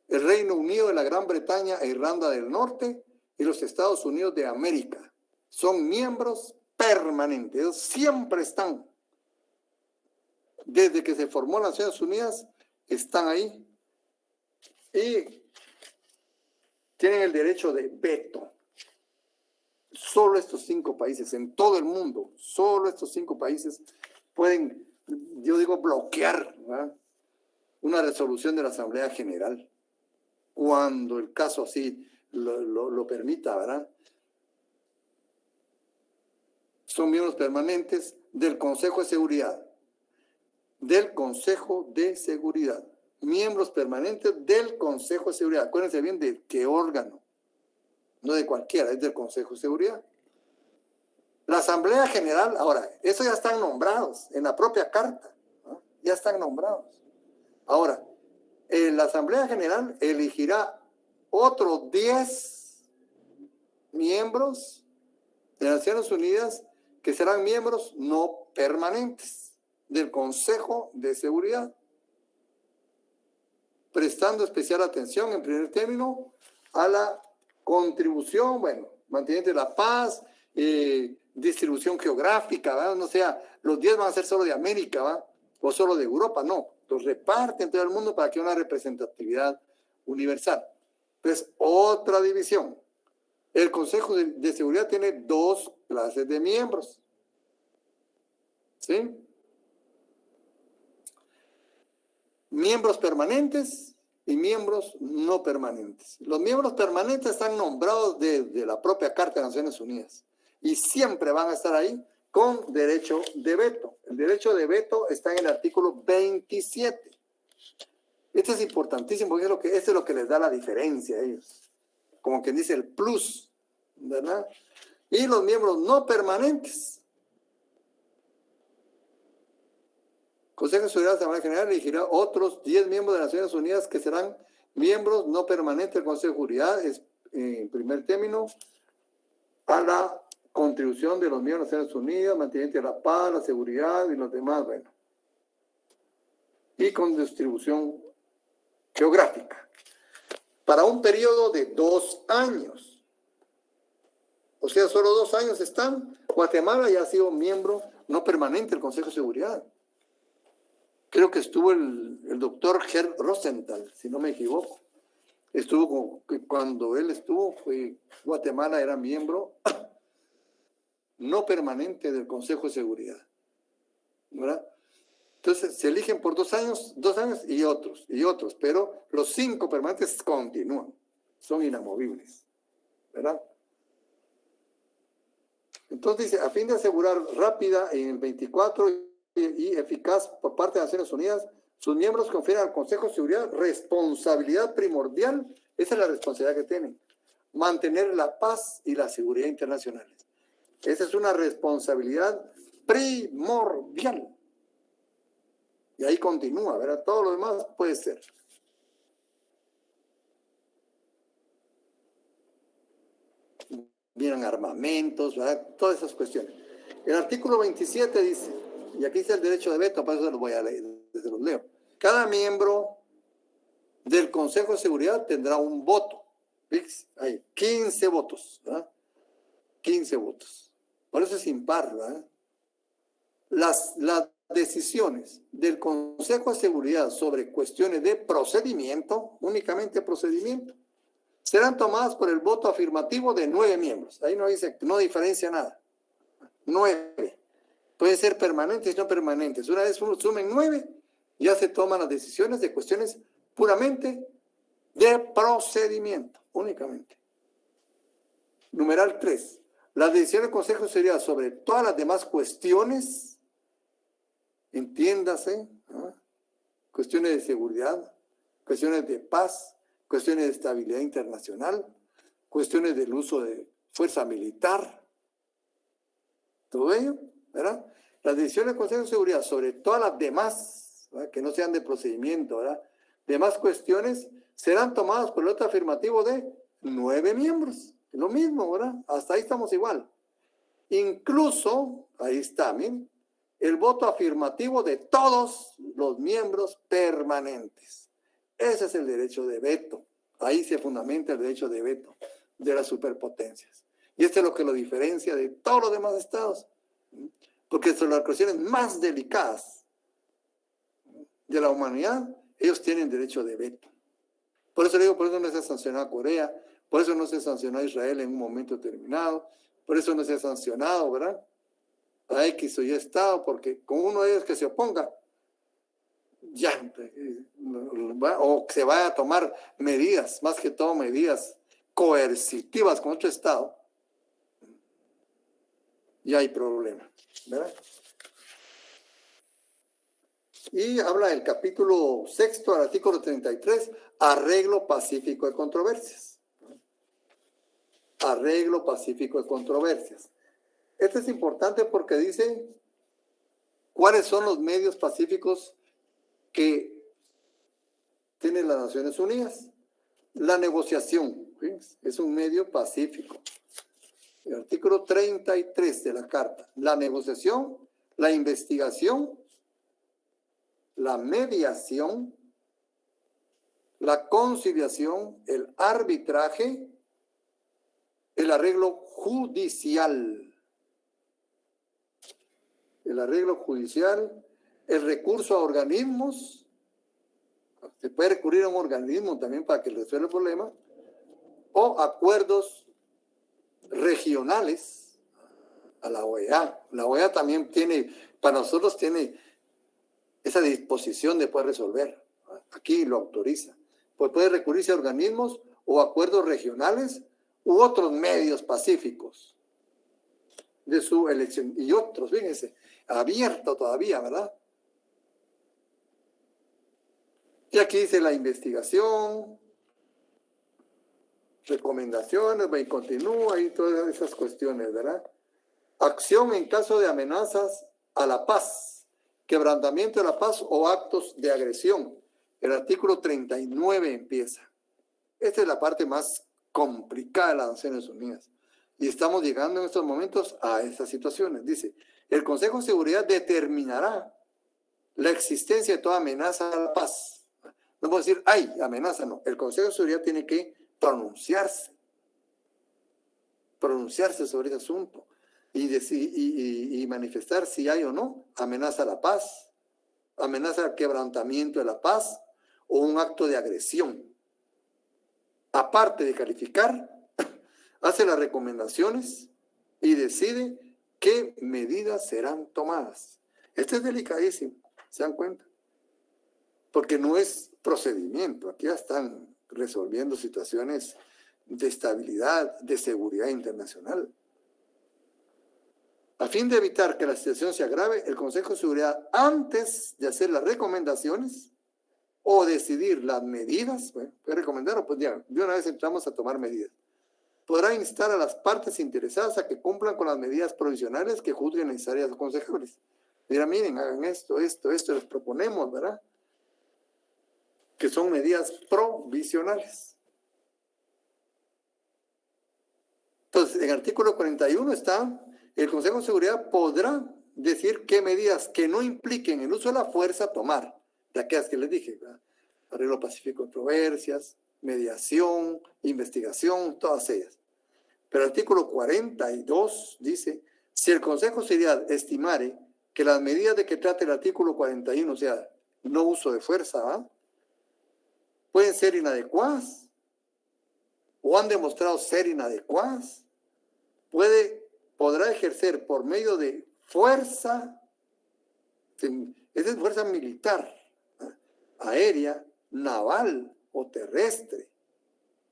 el Reino Unido de la Gran Bretaña e Irlanda del Norte y los Estados Unidos de América. Son miembros permanentes, ellos siempre están. Desde que se formó las Naciones Unidas, están ahí y tienen el derecho de veto. Solo estos 5 países, en todo el mundo, solo estos 5 países pueden, yo digo, bloquear, ¿verdad?, una resolución de la Asamblea General, cuando el caso así lo permita, ¿verdad? Son miembros permanentes del Consejo de Seguridad. Del Consejo de Seguridad. Miembros permanentes del Consejo de Seguridad. Acuérdense bien de qué órgano. No de cualquiera, es del Consejo de Seguridad. La Asamblea General, ahora, eso ya están nombrados en la propia carta, ¿no? Ya están nombrados. Ahora, la Asamblea General elegirá otros 10 miembros de las Naciones Unidas que serán miembros no permanentes del Consejo de Seguridad, prestando especial atención, en primer término, a la contribución, bueno, mantenimiento de la paz, distribución geográfica, ¿verdad? No sea, los 10 van a ser solo de América, ¿verdad?, o solo de Europa, no, los reparten en todo el mundo para que haya una representatividad universal. Entonces, otra división. El Consejo de Seguridad tiene 2 clases de miembros. ¿Sí? Miembros permanentes y miembros no permanentes. Los miembros permanentes están nombrados desde la propia Carta de Naciones Unidas y siempre van a estar ahí con derecho de veto. El derecho de veto está en el artículo 27. Este es importantísimo porque este es lo que les da la diferencia a ellos. Como quien dice el plus, ¿verdad? Y los miembros no permanentes. Consejo de Seguridad de la Asamblea General elegirá otros 10 miembros de las Naciones Unidas que serán miembros no permanentes del Consejo de Seguridad, en primer término, a la contribución de los miembros de las Naciones Unidas, mantenimiento de la paz, la seguridad y los demás, bueno. Y con distribución geográfica. Para un periodo de 2 años. O sea, solo 2 años están. Guatemala ya ha sido miembro no permanente del Consejo de Seguridad. Creo que estuvo el doctor Gerd Rosenthal, si no me equivoco. Cuando él estuvo, Guatemala era miembro no permanente del Consejo de Seguridad, ¿verdad? Entonces, se eligen por 2 años y otros, pero los 5 permanentes continúan, son inamovibles, ¿verdad? Entonces dice, a fin de asegurar rápida en el 24 y eficaz por parte de las Naciones Unidas, sus miembros confieren al Consejo de Seguridad responsabilidad primordial, esa es la responsabilidad que tienen, mantener la paz y la seguridad internacionales. Esa es una responsabilidad primordial. Y ahí continúa, ¿verdad? Todo lo demás puede ser. Vienen armamentos, ¿verdad? Todas esas cuestiones. El artículo 27 dice, y aquí dice el derecho de veto, por eso se lo voy a leer. se los leo. Cada miembro del Consejo de Seguridad tendrá un voto. ¿Ves? Hay 15 votos, ¿verdad? 15 votos. Por eso es impar, ¿verdad? Las decisiones del Consejo de Seguridad sobre cuestiones de procedimiento, únicamente procedimiento, serán tomadas por el voto afirmativo de 9 miembros. Ahí no dice, no diferencia nada. 9. Pueden ser permanentes y no permanentes. Una vez uno sumen 9, ya se toman las decisiones de cuestiones puramente de procedimiento, únicamente. Numeral 3. Las decisiones del Consejo de Seguridad sobre todas las demás cuestiones, entiéndase, ¿no? Cuestiones de seguridad, cuestiones de paz, cuestiones de estabilidad internacional, cuestiones del uso de fuerza militar, todo ello, ¿verdad? Las decisiones del Consejo de Seguridad sobre todas las demás, ¿verdad?, que no sean de procedimiento, ¿verdad?, demás cuestiones, serán tomadas por el voto afirmativo de 9 miembros. Lo mismo, ¿verdad? Hasta ahí estamos igual. Incluso, ahí está, miren, el voto afirmativo de todos los miembros permanentes. Ese es el derecho de veto. Ahí se fundamenta el derecho de veto de las superpotencias. Y esto es lo que lo diferencia de todos los demás estados. Porque sobre las cuestiones más delicadas de la humanidad, ellos tienen derecho de veto. Por eso le digo, por eso no se ha sancionado a Corea, por eso no se sancionó a Israel en un momento determinado, por eso no se ha sancionado, ¿verdad?, a X o Y estado, porque con uno de ellos que se oponga, ya, o se vaya a tomar medidas, más que todo medidas coercitivas con otro estado, ya hay problema, ¿verdad? Y habla del capítulo 6, al artículo 33, arreglo pacífico de controversias. Arreglo pacífico de controversias. Este es importante porque dice cuáles son los medios pacíficos que tienen las Naciones Unidas. La negociación, ¿sí?, es un medio pacífico. El artículo 33 de la Carta. La negociación, la investigación, la mediación, la conciliación, el arbitraje, el arreglo judicial. El arreglo judicial, el recurso a organismos. Se puede recurrir a un organismo también para que resuelva el problema, o acuerdos regionales, a la OEA. La OEA también tiene, para nosotros tiene esa disposición de poder resolver. Aquí lo autoriza. Pues puede recurrirse a organismos o acuerdos regionales u otros medios pacíficos de su elección. Y otros, fíjense, abierto todavía, ¿verdad? Y aquí dice la investigación, recomendaciones, y continúa y todas esas cuestiones, ¿verdad? Acción en caso de amenazas a la paz, quebrantamiento de la paz o actos de agresión. El artículo 39 empieza. Esta es la parte más complicada de las Naciones Unidas. Y estamos llegando en estos momentos a estas situaciones. Dice, el Consejo de Seguridad determinará la existencia de toda amenaza a la paz. No puedo decir, hay amenaza, no. El Consejo de Seguridad tiene que pronunciarse sobre ese asunto y manifestar si hay o no amenaza a la paz, amenaza al quebrantamiento de la paz o un acto de agresión. Aparte de calificar, hace las recomendaciones y decide qué medidas serán tomadas. Esto es delicadísimo, ¿se dan cuenta? Porque no es procedimiento, aquí ya están resolviendo situaciones de estabilidad, de seguridad internacional. A fin de evitar que la situación se agrave, el Consejo de Seguridad, antes de hacer las recomendaciones o decidir las medidas, bueno, puede recomendar o pues ya, de una vez entramos a tomar medidas, podrá instar a las partes interesadas a que cumplan con las medidas provisionales que juzguen necesarias o aconsejables. Dirá, miren, hagan esto, les proponemos, ¿verdad?, que son medidas provisionales. Entonces, en el artículo 41 está, el Consejo de Seguridad podrá decir qué medidas que no impliquen el uso de la fuerza tomar. de aquellas que les dije, ¿verdad? Arreglo pacífico de controversias, mediación, investigación, todas ellas. Pero el artículo 42 dice, si el Consejo de Seguridad estimare que las medidas de que trata el artículo 41, o sea, no uso de fuerza, ¿va?, pueden ser inadecuadas o han demostrado ser inadecuadas, podrá ejercer por medio de fuerza, esa es fuerza militar, ¿eh?, aérea, naval o terrestre,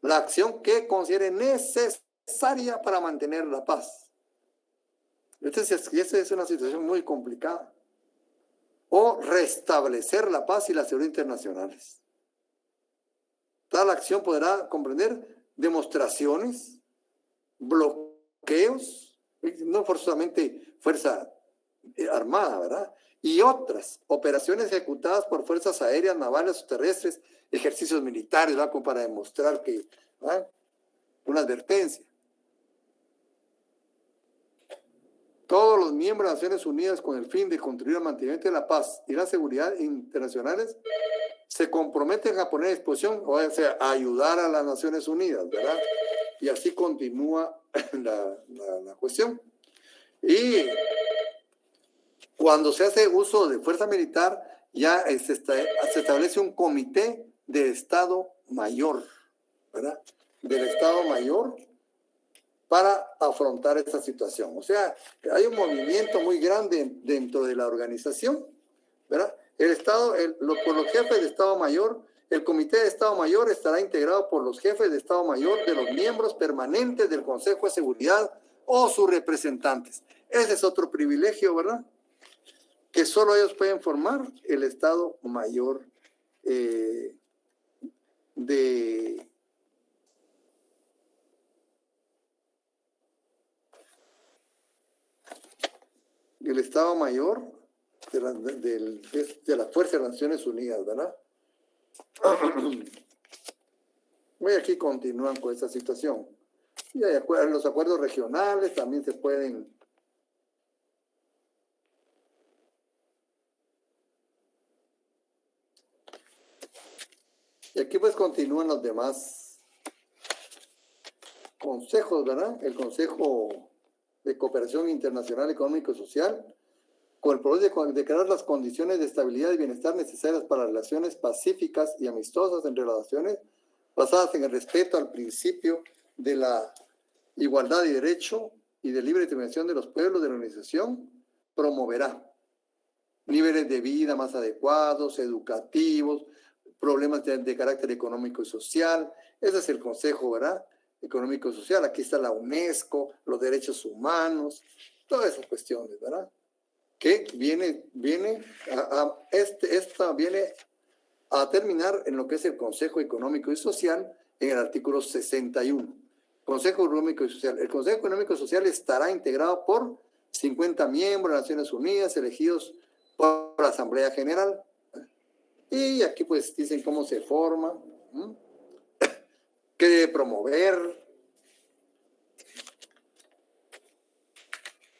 la acción que considere necesaria para mantener la paz. Esta es una situación muy complicada. O restablecer la paz y la seguridad internacionales. Tal acción podrá comprender demostraciones, bloqueos, no forzosamente fuerza armada, ¿verdad?, y otras operaciones ejecutadas por fuerzas aéreas, navales o terrestres, ejercicios militares, ¿verdad?, como para demostrar que, ¿verdad?, una advertencia. Todos los miembros de las Naciones Unidas, con el fin de contribuir al mantenimiento de la paz y la seguridad internacionales, se comprometen a poner a disposición, o sea, a ayudar a las Naciones Unidas, ¿verdad? Y así continúa la cuestión. Y cuando se hace uso de fuerza militar, ya se establece un comité de Estado Mayor, ¿verdad?, del Estado Mayor, para afrontar esta situación. O sea, hay un movimiento muy grande dentro de la organización, ¿verdad? Por los jefes de Estado Mayor, el Comité de Estado Mayor estará integrado por los jefes de Estado Mayor de los miembros permanentes del Consejo de Seguridad o sus representantes. Ese es otro privilegio, ¿verdad?, que solo ellos pueden formar el Estado Mayor el Estado Mayor de la Fuerza de las Naciones Unidas, ¿verdad? Voy aquí continúan con esta situación. Y los acuerdos regionales también se pueden. Y aquí pues continúan los demás consejos, ¿verdad? El Consejo de Cooperación Internacional Económico y Social, con el propósito de declarar las condiciones de estabilidad y bienestar necesarias para relaciones pacíficas y amistosas entre las naciones, basadas en el respeto al principio de la igualdad de derecho y de libre determinación de los pueblos de la organización, promoverá niveles de vida más adecuados, educativos, problemas de carácter económico y social. Ese es el Consejo, ¿verdad?, Económico y Social. Aquí está la UNESCO, los derechos humanos, todas esas cuestiones, ¿verdad?, que viene a terminar en lo que es el Consejo Económico y Social en el artículo 61. Consejo Económico y Social. El Consejo Económico y Social estará integrado por 50 miembros de las Naciones Unidas elegidos por la Asamblea General. Y aquí pues dicen cómo se forma, qué debe promover.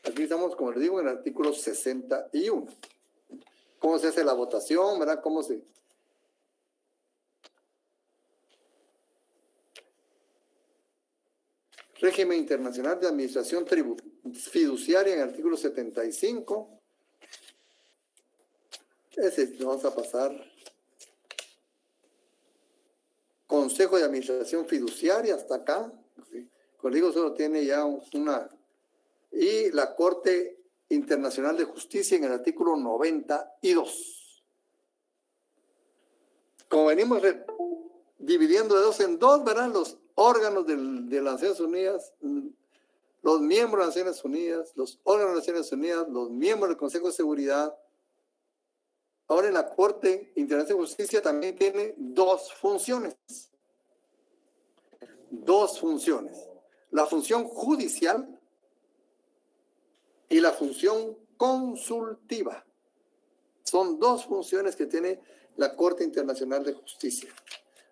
Aquí estamos, como les digo, en el artículo 61. ¿Cómo se hace la votación, verdad? ¿Cómo se...? Régimen internacional de administración fiduciaria en el artículo 75. Ese vamos a pasar. Consejo de Administración Fiduciaria hasta acá. Como digo, solo tiene ya una... Y la Corte Internacional de Justicia en el artículo 92. Como venimos dividiendo de dos en dos, ¿verdad?, los órganos de las Naciones Unidas, los miembros de las Naciones Unidas, los órganos de las Naciones Unidas, los miembros del Consejo de Seguridad. Ahora en la Corte Internacional de Justicia también tiene dos funciones. Dos funciones. La función judicial y la función consultiva. Son dos funciones que tiene la Corte Internacional de Justicia.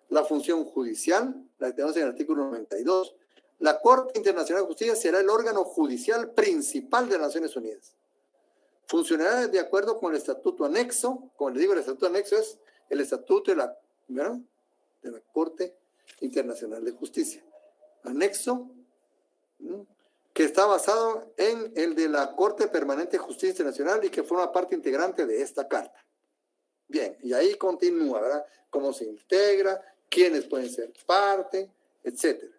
La función judicial, la que tenemos en el artículo 92. La Corte Internacional de Justicia será el órgano judicial principal de las Naciones Unidas. funcionará de acuerdo con el estatuto anexo. Como les digo, el estatuto anexo es el estatuto de la, ¿verdad?, de la Corte Internacional de Justicia. Anexo, que está basado en el de la Corte Permanente de Justicia Internacional y que forma parte integrante de esta carta. Bien, y ahí continúa, ¿verdad?, cómo se integra, quiénes pueden ser parte, etcétera.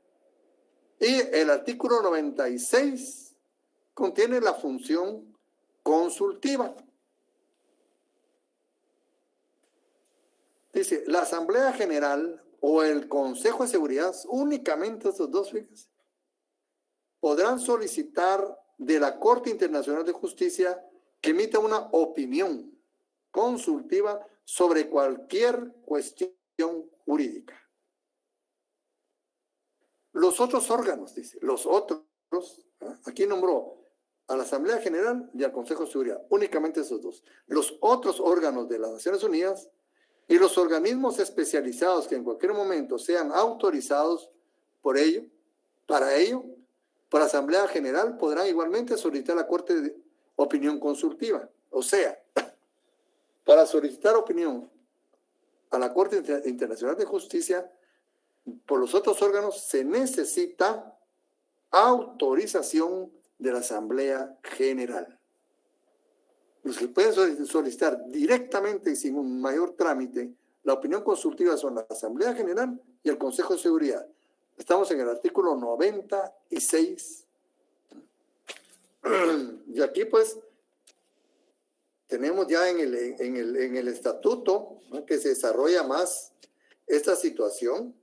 Y el artículo 96 contiene la función consultiva. Dice, la Asamblea General o el Consejo de Seguridad, únicamente estos dos, fíjense, podrán solicitar de la Corte Internacional de Justicia que emita una opinión consultiva sobre cualquier cuestión jurídica. Los otros órganos, dice, los otros, aquí nombró a la Asamblea General y al Consejo de Seguridad, únicamente esos dos. Los otros órganos de las Naciones Unidas y los organismos especializados que en cualquier momento sean autorizados por ello, para ello, por la Asamblea General podrán igualmente solicitar a la Corte de opinión consultiva. O sea, para solicitar opinión a la Corte Internacional de Justicia, por los otros órganos se necesita autorización de la Asamblea General. Los que pueden solicitar directamente y sin un mayor trámite la opinión consultiva son la Asamblea General y el Consejo de Seguridad. Estamos en el artículo 96. Y aquí pues tenemos ya en el estatuto, ¿no?, que se desarrolla más esta situación.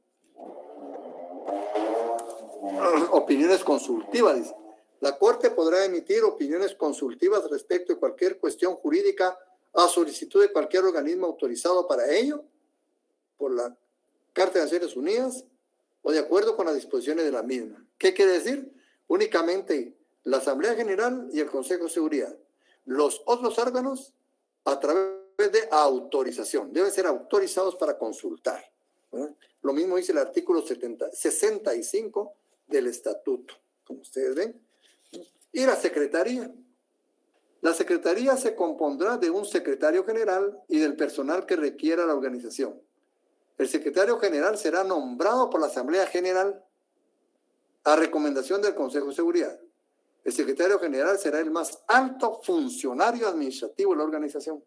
Opiniones consultivas, dice. La Corte podrá emitir opiniones consultivas respecto de cualquier cuestión jurídica a solicitud de cualquier organismo autorizado para ello por la Carta de Naciones Unidas o de acuerdo con las disposiciones de la misma. ¿Qué quiere decir? Únicamente la Asamblea General y el Consejo de Seguridad. Los otros órganos, a través de autorización, deben ser autorizados para consultar, ¿verdad? Lo mismo dice el artículo 65 del estatuto, como ustedes ven. Y la Secretaría. La Secretaría se compondrá de un secretario general y del personal que requiera la organización. El secretario general será nombrado por la Asamblea General a recomendación del Consejo de Seguridad. El secretario general será el más alto funcionario administrativo de la organización.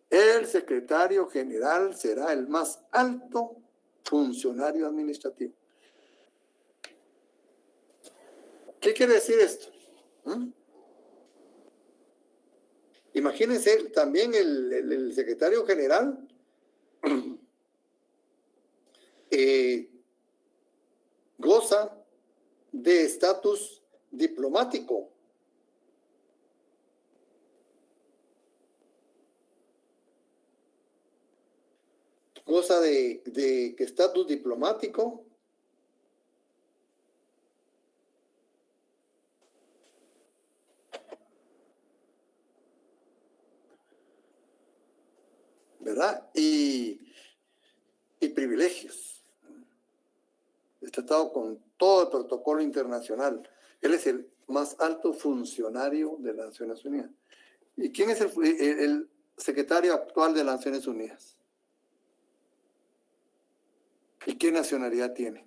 El secretario general será el más alto funcionario administrativo. ¿Qué quiere decir esto? Imagínense también el secretario general goza de estatus diplomático. Goza de estatus diplomático. ¿Verdad? Y privilegios. Es tratado con todo el protocolo internacional. Él es el más alto funcionario de las Naciones Unidas. ¿Y quién es el secretario actual de las Naciones Unidas? ¿Y qué nacionalidad tiene?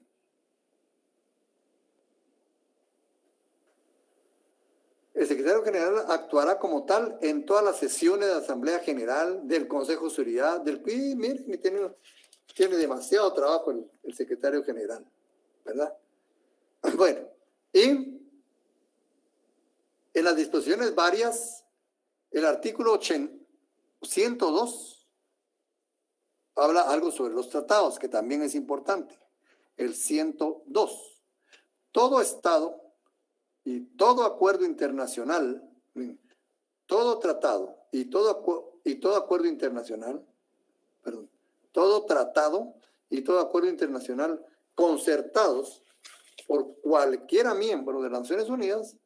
El secretario general actuará como tal en todas las sesiones de la Asamblea General, del Consejo de Seguridad, y miren, tiene demasiado trabajo el secretario general, ¿verdad? Bueno, y en las disposiciones varias, el artículo 102 habla algo sobre los tratados, que también es importante. El 102. Todo Estado y todo acuerdo internacional, todo tratado y todo acuerdo internacional, perdón, todo tratado y todo acuerdo internacional concertados por cualquiera miembro de las Naciones Unidas,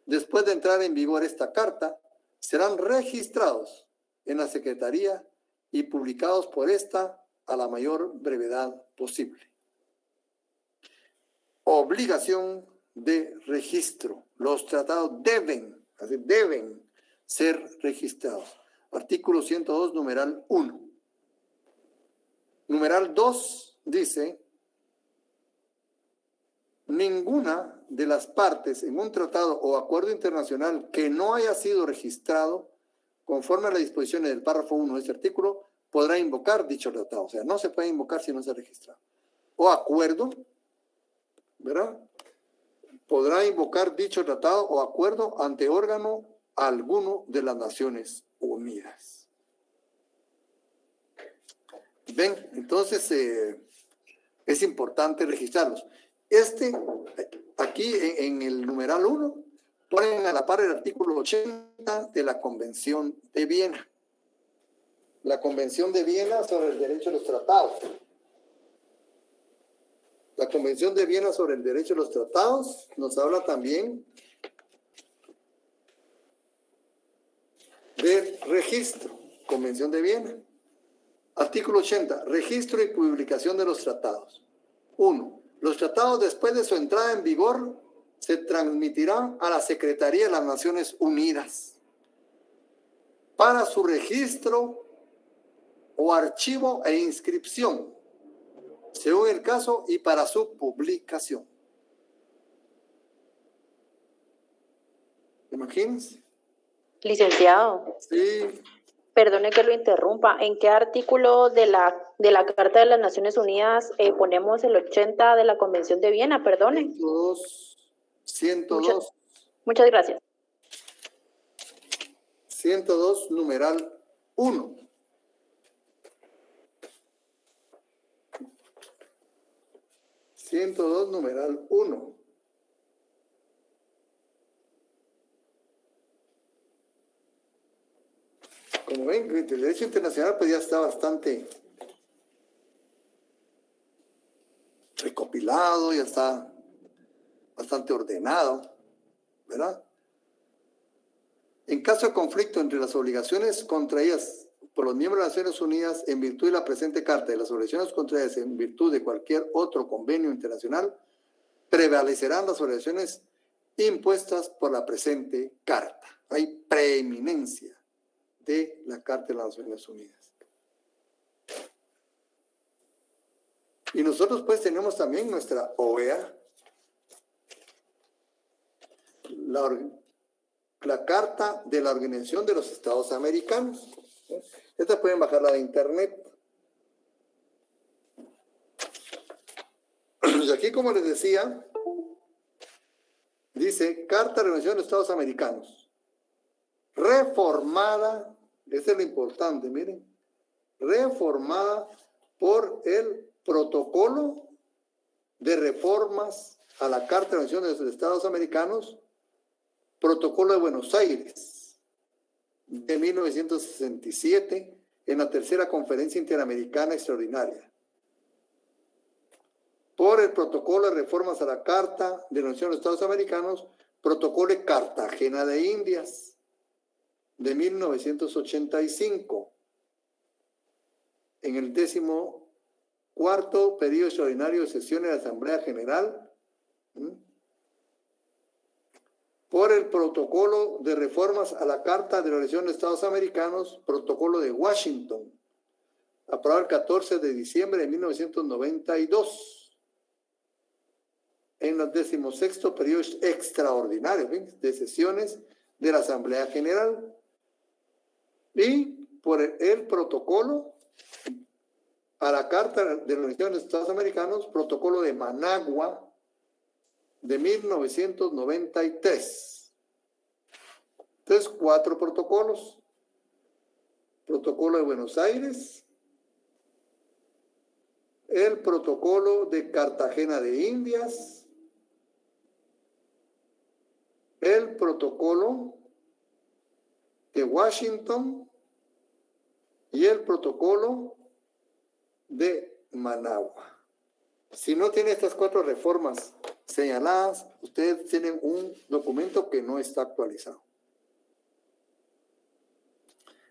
después de entrar en vigor esta carta, serán registrados en la Secretaría y publicados por esta a la mayor brevedad posible. Obligación de registro. Los tratados deben ser registrados. Artículo 102, numeral 1. Numeral 2 dice: ninguna de las partes en un tratado o acuerdo internacional que no haya sido registrado conforme a las disposiciones del párrafo 1 de este artículo podrá invocar dicho tratado. O sea, no se puede invocar si no se ha registrado. O acuerdo, ¿verdad? Podrá invocar dicho tratado o acuerdo ante órgano alguno de las Naciones Unidas. ¿Ven? Entonces, es importante registrarlos. Aquí en el numeral 1, ponen a la par el artículo 80 de la Convención de Viena. La Convención de Viena sobre el derecho de los tratados. La Convención de Viena sobre el derecho de los tratados nos habla también de registro. Convención de Viena. Artículo 80. Registro y publicación de los tratados. 1. Los tratados, después de su entrada en vigor, se transmitirán a la Secretaría de las Naciones Unidas para su registro o archivo e inscripción, según el caso, y para su publicación. ¿Imagínense? Licenciado, Sí. perdone que lo interrumpa. ¿En qué artículo de la Carta de las Naciones Unidas ponemos el 80 de la Convención de Viena? Perdone. 102. Muchas gracias. 102, numeral 1. Numeral 1. Como ven, el derecho internacional pues ya está bastante recopilado, ya está bastante ordenado, ¿verdad? En caso de conflicto entre las obligaciones contraídas por los miembros de las Naciones Unidas en virtud de la presente Carta y las obligaciones contraídas en virtud de cualquier otro convenio internacional, prevalecerán las obligaciones impuestas por la presente Carta. Hay preeminencia de la Carta de las Naciones Unidas. Y nosotros pues tenemos también nuestra OEA, la Carta de la Organización de los Estados Americanos. Esta pueden bajarla de internet. Y aquí, como les decía, dice Carta de la Organización de los Estados Americanos, reformada, eso es lo importante, miren, reformada por el Protocolo de Reformas a la Carta de la Organización de los Estados Americanos, Protocolo de Buenos Aires, de 1967, en la tercera Conferencia Interamericana Extraordinaria. Por el Protocolo de Reformas a la Carta de la Organización de los Estados Americanos, Protocolo de Cartagena de Indias, de 1985, en el 14º periodo extraordinario de sesiones de la Asamblea General, por el Protocolo de Reformas a la Carta de la Organización de Estados Americanos, Protocolo de Washington, aprobado el 14 de diciembre de 1992, en el 16º periodo extraordinario de sesiones de la Asamblea General, y por el Protocolo a la Carta de la Organización de Estados Americanos, Protocolo de Managua, de 1993. Entonces, 4 protocolos. Protocolo de Buenos Aires, el Protocolo de Cartagena de Indias, el Protocolo de Washington y el Protocolo de Managua. Si no tiene estas 4 reformas señaladas, ustedes tienen un documento que no está actualizado.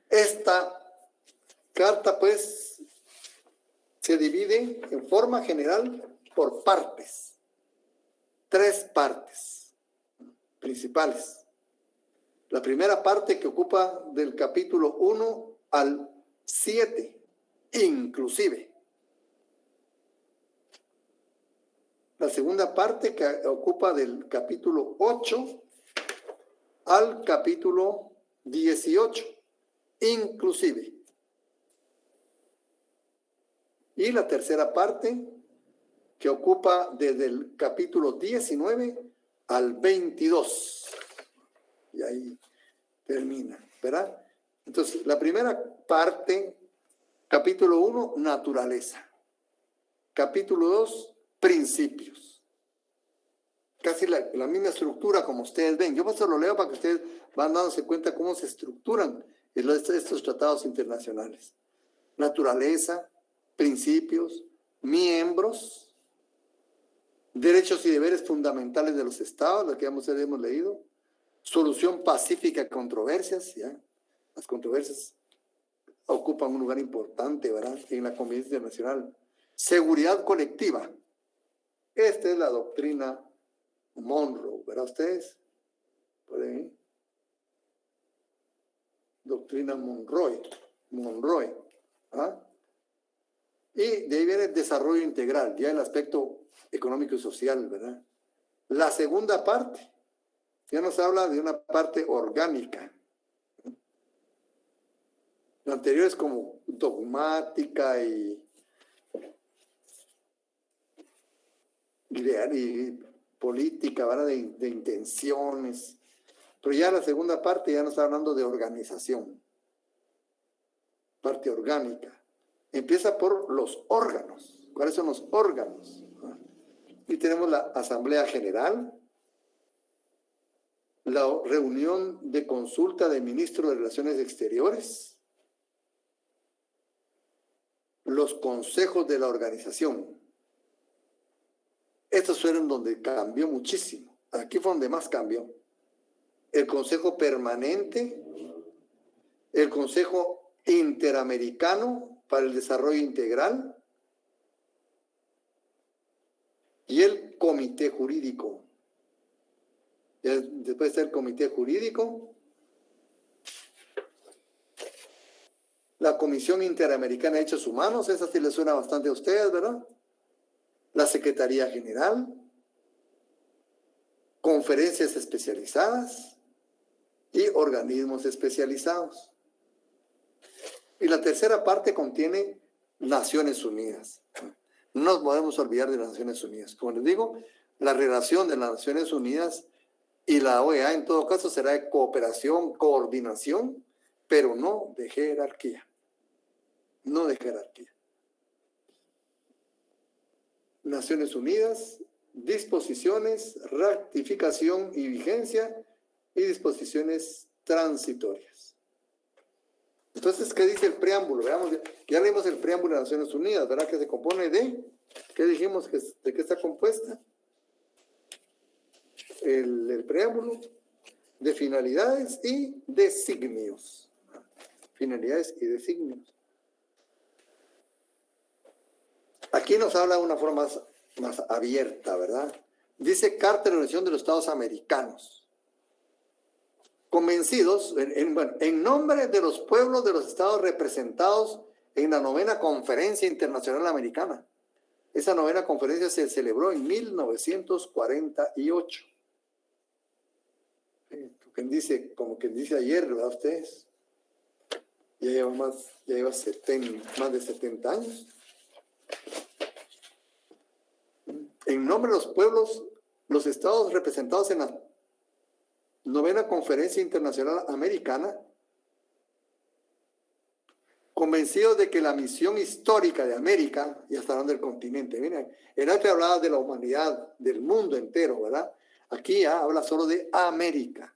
Esta carta, pues, se divide en forma general por partes. 3 partes principales. La primera parte que ocupa del capítulo 1 al 7, inclusive. La segunda parte que ocupa del capítulo 8 al capítulo 18, inclusive. Y la tercera parte que ocupa desde el capítulo 19 al 22. Y ahí termina, ¿verdad? Entonces, la primera parte, capítulo 1, naturaleza. Capítulo 2, principios. Casi la misma estructura como ustedes ven. Yo pues se lo leo para que ustedes van dándose cuenta cómo se estructuran estos tratados internacionales. Naturaleza, principios, miembros, derechos y deberes fundamentales de los estados, lo que hemos leído, solución pacífica a controversias, ¿ya? Las controversias ocupan un lugar importante, ¿verdad?, en la convivencia internacional. Seguridad colectiva. Esta es la doctrina Monroe, ¿verdad ustedes? Por ahí. Doctrina Monroe. ¿Ah? Y de ahí viene el desarrollo integral, ya el aspecto económico y social, ¿verdad? La segunda parte, ya nos habla de una parte orgánica. La anterior es como dogmática y política, ¿verdad? De intenciones. Pero ya la segunda parte ya nos está hablando de organización. Parte orgánica. Empieza por los órganos. ¿Cuáles son los órganos? Y tenemos la Asamblea General, la reunión de consulta de ministros de Relaciones Exteriores, los consejos de la organización. Estos fueron donde cambió muchísimo. Aquí fue donde más cambió. El Consejo Permanente, el Consejo Interamericano para el Desarrollo Integral y el Comité Jurídico. Después está el Comité Jurídico, la Comisión Interamericana de Derechos Humanos, esa sí les suena bastante a ustedes, ¿verdad? La Secretaría General, conferencias especializadas y organismos especializados. Y la tercera parte contiene Naciones Unidas. No nos podemos olvidar de las Naciones Unidas. Como les digo, la relación de las Naciones Unidas y la OEA en todo caso será de cooperación, coordinación, pero no de jerarquía. No de jerarquía. Naciones Unidas, disposiciones, ratificación y vigencia y disposiciones transitorias. Entonces, ¿qué dice el preámbulo? Veamos, ya leímos el preámbulo de Naciones Unidas, ¿verdad? Que se compone de, ¿qué dijimos? ¿De qué está compuesta? El preámbulo de finalidades y designios. Finalidades y designios. Aquí nos habla de una forma más abierta, ¿verdad? Dice Carta de la Organización de los Estados Americanos. Convencidos, en nombre de los pueblos de los estados representados en la 9ª Conferencia Internacional Americana. Esa 9ª conferencia se celebró en 1948. Como quien dice ayer, ¿verdad ustedes? Ya lleva más de 70 años. En nombre de los pueblos, los estados representados en la 9ª Conferencia Internacional Americana, convencidos de que la misión histórica de América, y hasta hablando del continente, miren, en antes hablaba de la humanidad, del mundo entero, ¿verdad? Aquí habla solo de América.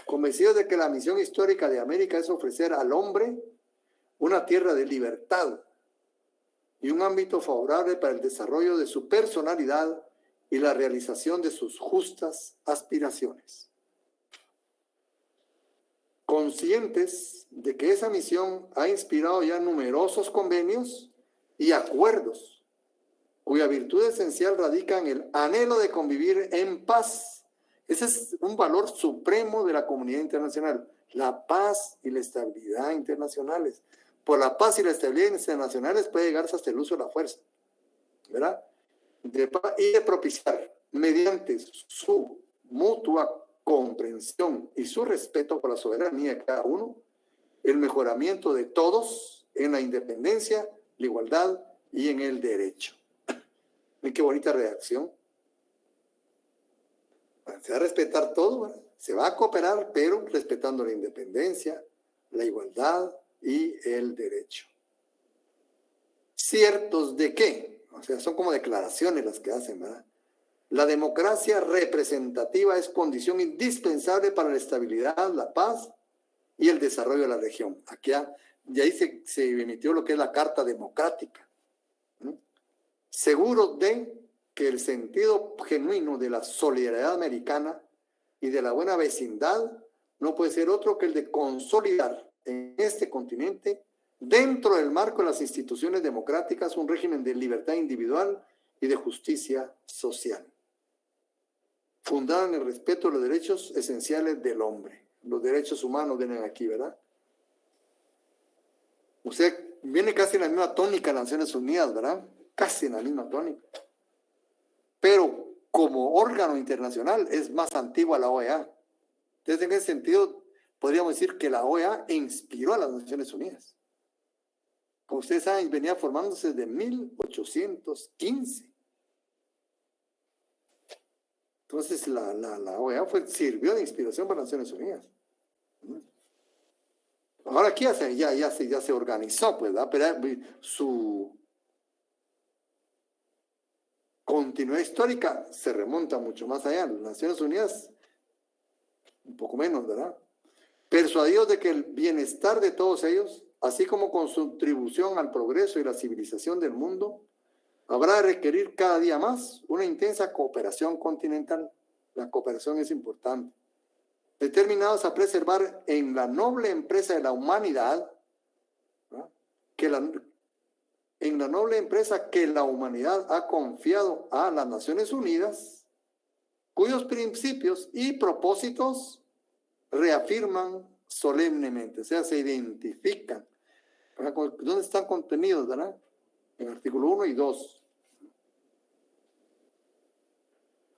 Convencidos de que la misión histórica de América es ofrecer al hombre una tierra de libertad y un ámbito favorable para el desarrollo de su personalidad y la realización de sus justas aspiraciones. Conscientes de que esa misión ha inspirado ya numerosos convenios y acuerdos, cuya virtud esencial radica en el anhelo de convivir en paz Ese es un valor supremo de la comunidad internacional, la paz y la estabilidad internacionales. Por la paz y la estabilidad internacionales puede llegarse hasta el uso de la fuerza, ¿verdad? Y de propiciar, mediante su mutua comprensión y su respeto por la soberanía de cada uno, el mejoramiento de todos en la independencia, la igualdad y en el derecho. ¿Ven qué bonita redacción? Se va a respetar todo, ¿verdad? Se va a cooperar, pero respetando la independencia, la igualdad y el derecho. ¿Ciertos de qué? O sea, son como declaraciones las que hacen, ¿verdad? La democracia representativa es condición indispensable para la estabilidad, la paz y el desarrollo de la región. Aquí de ahí se emitió lo que es la Carta Democrática. Seguro de que el sentido genuino de la solidaridad americana y de la buena vecindad no puede ser otro que el de consolidar en este continente, dentro del marco de las instituciones democráticas, un régimen de libertad individual y de justicia social, fundado en el respeto de los derechos esenciales del hombre. Los derechos humanos vienen aquí, ¿verdad? Usted viene casi en la misma tónica de las Naciones Unidas, ¿verdad? Casi en la misma tónica. Pero como órgano internacional es más antigua la OEA. Entonces, en ese sentido, podríamos decir que la OEA inspiró a las Naciones Unidas. Como ustedes saben, venía formándose desde 1815. Entonces, la OEA sirvió de inspiración para las Naciones Unidas. Ahora aquí ya se organizó, pues, ¿verdad? Pero su continuidad histórica se remonta mucho más allá. Las Naciones Unidas, un poco menos, ¿verdad? Persuadidos de que el bienestar de todos ellos, así como con su contribución al progreso y la civilización del mundo, habrá de requerir cada día más una intensa cooperación continental. La cooperación es importante. Determinados a preservar en la noble empresa de la humanidad, ¿verdad? En la noble empresa que la humanidad ha confiado a las Naciones Unidas, cuyos principios y propósitos reafirman solemnemente, o sea, se identifican. ¿Dónde están contenidos, verdad? En el artículo 1 y 2.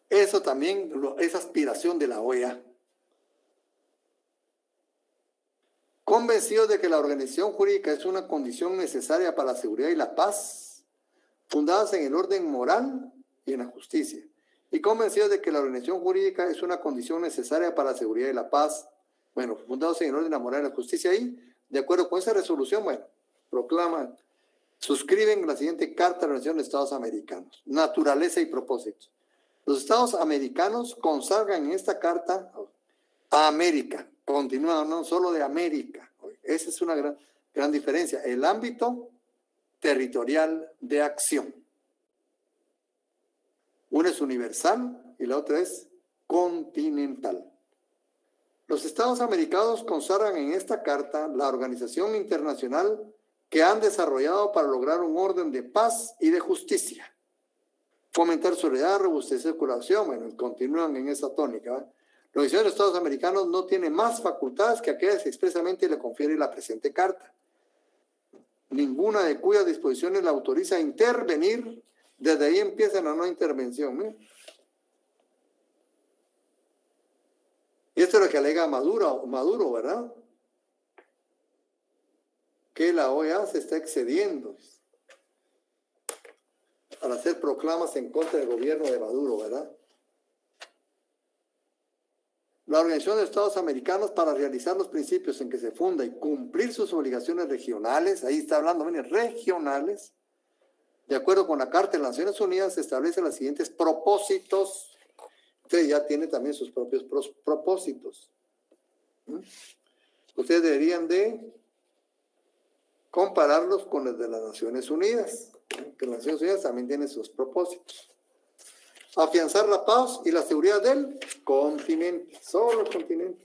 Eso también es aspiración de la OEA. Convencidos de que la organización jurídica es una condición necesaria para la seguridad y la paz, fundadas en el orden moral y en la justicia. Y convencidos de que la organización jurídica es una condición necesaria para la seguridad y la paz, bueno, fundados en el orden moral y la justicia, y de acuerdo con esa resolución, bueno, proclaman, suscriben la siguiente Carta de la Organización de Estados Americanos, naturaleza y propósitos. Los Estados americanos consagran en esta carta a América, continúa, no solo de América. Esa es una gran diferencia. El ámbito territorial de acción. Una es universal y la otra es continental. Los Estados americanos consagran en esta carta la organización internacional que han desarrollado para lograr un orden de paz y de justicia. Fomentar solidaridad, robustecer circulación, bueno, continúan en esa tónica, ¿verdad? La Organización de los Estados Americanos no tiene más facultades que aquellas que expresamente le confiere la presente carta, ninguna de cuyas disposiciones la autoriza a intervenir. Desde ahí empieza la no intervención. Y esto es lo que alega Maduro, ¿verdad? Que la OEA se está excediendo al hacer proclamas en contra del gobierno de Maduro, ¿verdad? La Organización de Estados Americanos, para realizar los principios en que se funda y cumplir sus obligaciones regionales, ahí está hablando, miren, regionales, de acuerdo con la Carta de las Naciones Unidas, se establecen los siguientes propósitos. Usted ya tiene también sus propios propósitos. Ustedes deberían de compararlos con los de las Naciones Unidas, que las Naciones Unidas también tienen sus propósitos. Afianzar la paz y la seguridad del continente, solo el continente.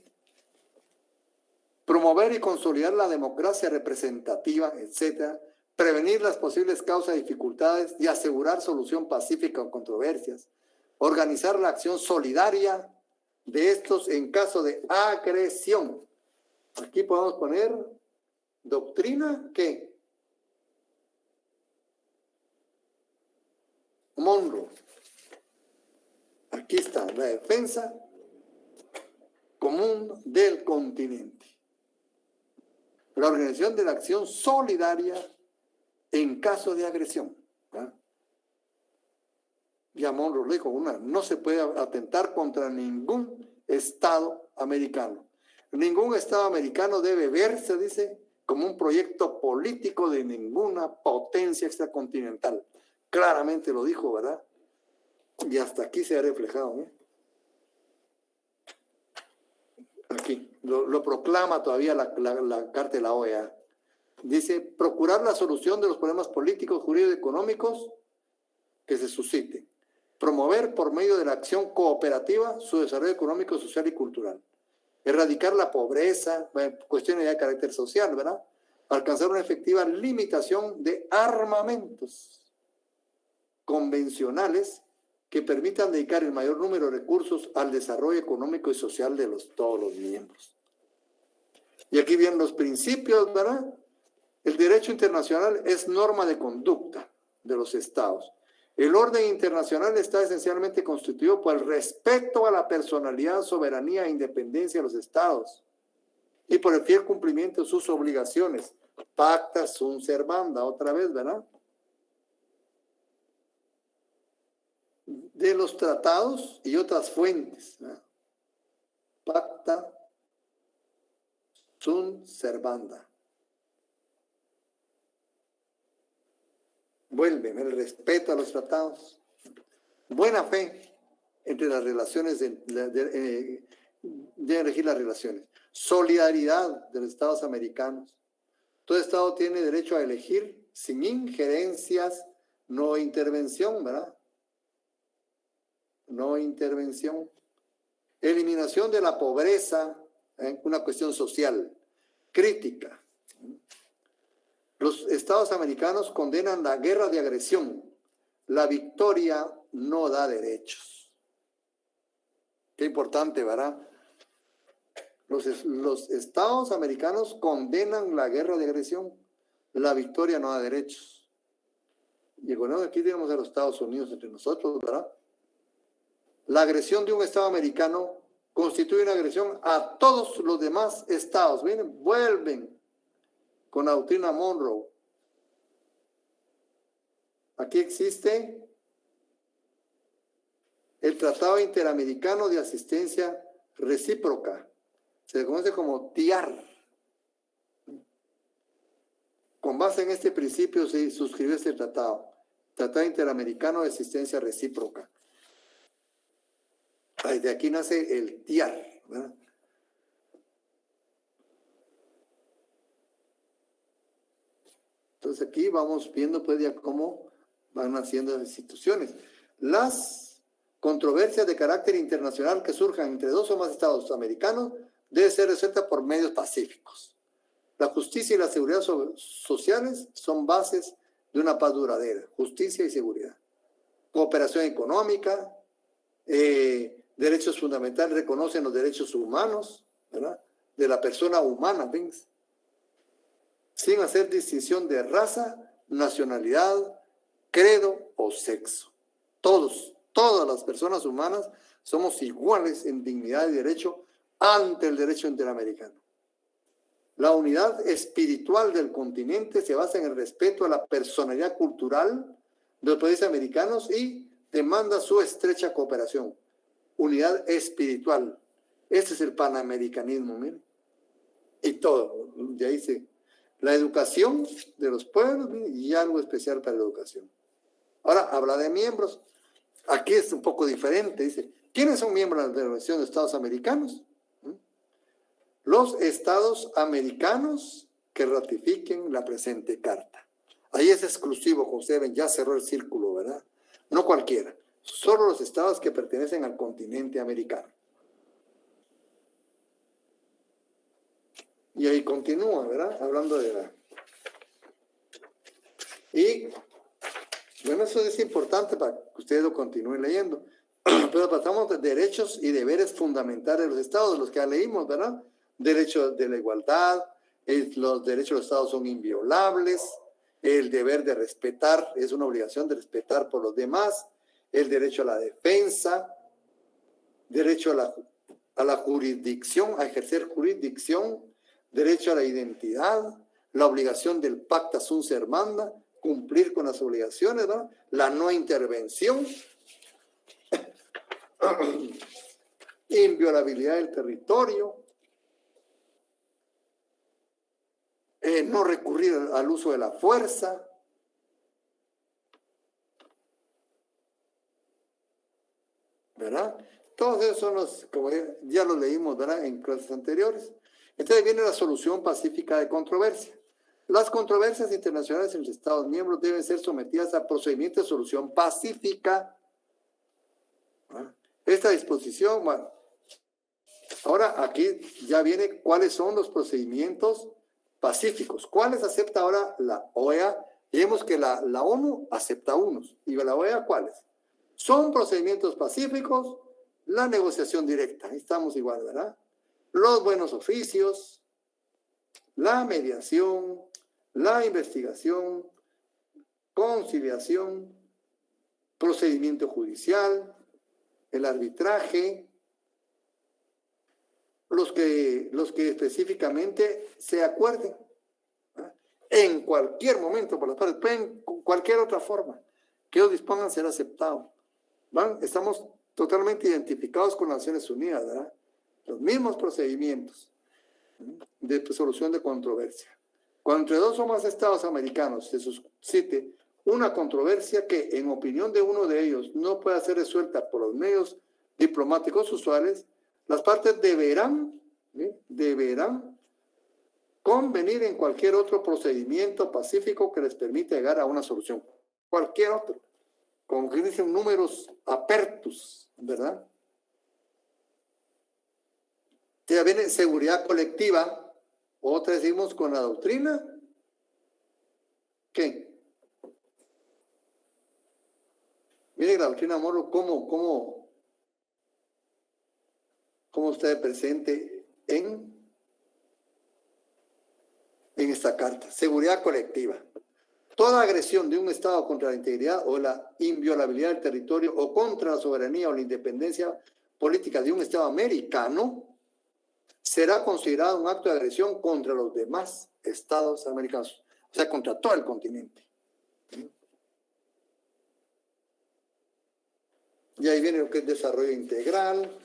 Promover y consolidar la democracia representativa, etc. Prevenir las posibles causas de dificultades y asegurar solución pacífica a controversias. Organizar la acción solidaria de estos en caso de agresión. Aquí podemos poner doctrina, ¿qué? Monroe. Aquí está la defensa común del continente. La organización de la acción solidaria en caso de agresión. ¿Ah? Ya Monroe dijo, no se puede atentar contra ningún Estado americano. Ningún Estado americano debe verse, dice, como un proyecto político de ninguna potencia extracontinental. Claramente lo dijo, ¿verdad? Y hasta aquí se ha reflejado, ¿eh? Aquí, lo proclama todavía la Carta de la OEA. Dice, procurar la solución de los problemas políticos, jurídicos y económicos que se susciten. Promover por medio de la acción cooperativa su desarrollo económico, social y cultural. Erradicar la pobreza, cuestiones de carácter social, ¿verdad? Alcanzar una efectiva limitación de armamentos convencionales que permitan dedicar el mayor número de recursos al desarrollo económico y social de todos los miembros. Y aquí vienen los principios, ¿verdad? El derecho internacional es norma de conducta de los estados. El orden internacional está esencialmente constituido por el respeto a la personalidad, soberanía e independencia de los estados y por el fiel cumplimiento de sus obligaciones. Pacta sunt servanda, otra vez, ¿verdad? De los tratados y otras fuentes, ¿verdad? Pacta sunt servanda. Vuelven el respeto a los tratados, buena fe entre las relaciones, deben regir las relaciones, solidaridad de los estados americanos. Todo estado tiene derecho a elegir sin injerencias, no intervención, ¿verdad? No intervención. Eliminación de la pobreza, una cuestión social, crítica. Los estados americanos condenan la guerra de agresión. La victoria no da derechos. Qué importante, ¿verdad? Los estados americanos condenan la guerra de agresión. La victoria no da derechos. Y bueno, aquí tenemos a los Estados Unidos entre nosotros, ¿verdad? La agresión de un estado americano constituye una agresión a todos los demás estados. Miren, vuelven con la doctrina Monroe. Aquí existe el Tratado Interamericano de Asistencia Recíproca. Se le conoce como TIAR. Con base en este principio se suscribió este tratado. Tratado Interamericano de Asistencia Recíproca. De aquí nace el TIAR, ¿verdad? Entonces aquí vamos viendo pues ya cómo van naciendo las instituciones. Las controversias de carácter internacional que surjan entre dos o más estados americanos deben ser resueltas por medios pacíficos. La justicia y la seguridad sociales son bases de una paz duradera. Justicia y seguridad. Cooperación económica, derechos fundamentales, reconocen los derechos humanos, ¿verdad? De la persona humana, ¿ves? Sin hacer distinción de raza, nacionalidad, credo o sexo. Todas las personas humanas somos iguales en dignidad y derecho ante el derecho interamericano. La unidad espiritual del continente se basa en el respeto a la personalidad cultural de los países americanos y demanda su estrecha cooperación. Unidad espiritual. Ese es el panamericanismo, miren. Y todo, de ahí se... La educación de los pueblos y algo especial para la educación. Ahora, habla de miembros. Aquí es un poco diferente. Dice, ¿quiénes son miembros de la Organización de Estados Americanos? Los estados americanos que ratifiquen la presente carta. Ahí es exclusivo, como ustedes ven, ya cerró el círculo, ¿verdad? No cualquiera. Solo los estados que pertenecen al continente americano. Y ahí continúa, ¿verdad? Hablando de la... Y, bueno, eso es importante para que ustedes lo continúen leyendo. Pero pasamos de derechos y deberes fundamentales de los estados, los que ya leímos, ¿verdad? Derecho de la igualdad, los derechos de los estados son inviolables, el deber de respetar, es una obligación de respetar por los demás, el derecho a la defensa, derecho a la jurisdicción, a ejercer jurisdicción, derecho a la identidad, la obligación del pacta sunt servanda, cumplir con las obligaciones, ¿verdad? La no intervención, inviolabilidad del territorio, no recurrir al uso de la fuerza, ¿verdad? Todos esos son los, como ya los leímos, ¿verdad?, en clases anteriores. Entonces viene la solución pacífica de controversia. Las controversias internacionales entre Estados miembros deben ser sometidas a procedimientos de solución pacífica. ¿Ah? Esta disposición, bueno, ahora aquí ya viene cuáles son los procedimientos pacíficos. ¿Cuáles acepta ahora la OEA? Vemos que la ONU acepta unos. ¿Y la OEA cuáles? Son procedimientos pacíficos, la negociación directa. Ahí estamos igual, ¿verdad? Los buenos oficios, la mediación, la investigación, conciliación, procedimiento judicial, el arbitraje, los que específicamente se acuerden, ¿verdad?, en cualquier momento por las partes, pueden cualquier otra forma que ellos dispongan ser aceptado. ¿Van? Estamos totalmente identificados con las Naciones Unidas, ¿verdad? Los mismos procedimientos de solución de controversia. Cuando entre dos o más estados americanos se suscite una controversia que, en opinión de uno de ellos, no pueda ser resuelta por los medios diplomáticos usuales, las partes deberán convenir en cualquier otro procedimiento pacífico que les permita llegar a una solución. Cualquier otro. Como que dicen números apertus, ¿verdad? Ya viene seguridad colectiva. Otra decimos con la doctrina. ¿Qué? Mire la doctrina Monroe, cómo está presente en esta carta. Seguridad colectiva. Toda agresión de un Estado contra la integridad o la inviolabilidad del territorio o contra la soberanía o la independencia política de un Estado americano será considerado un acto de agresión contra los demás Estados americanos, o sea, contra todo el continente. Y ahí viene lo que es desarrollo integral,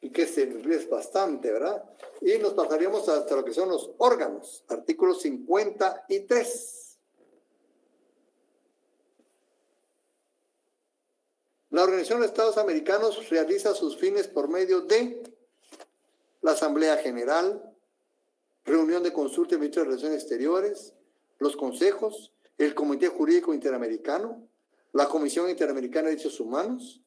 y que es bastante, ¿verdad? Y nos pasaríamos hasta lo que son los órganos, artículo 53. La Organización de Estados Americanos realiza sus fines por medio de la Asamblea General, reunión de consulta y ministro de Relaciones Exteriores, los consejos, el Comité Jurídico Interamericano, la Comisión Interamericana de Derechos Humanos,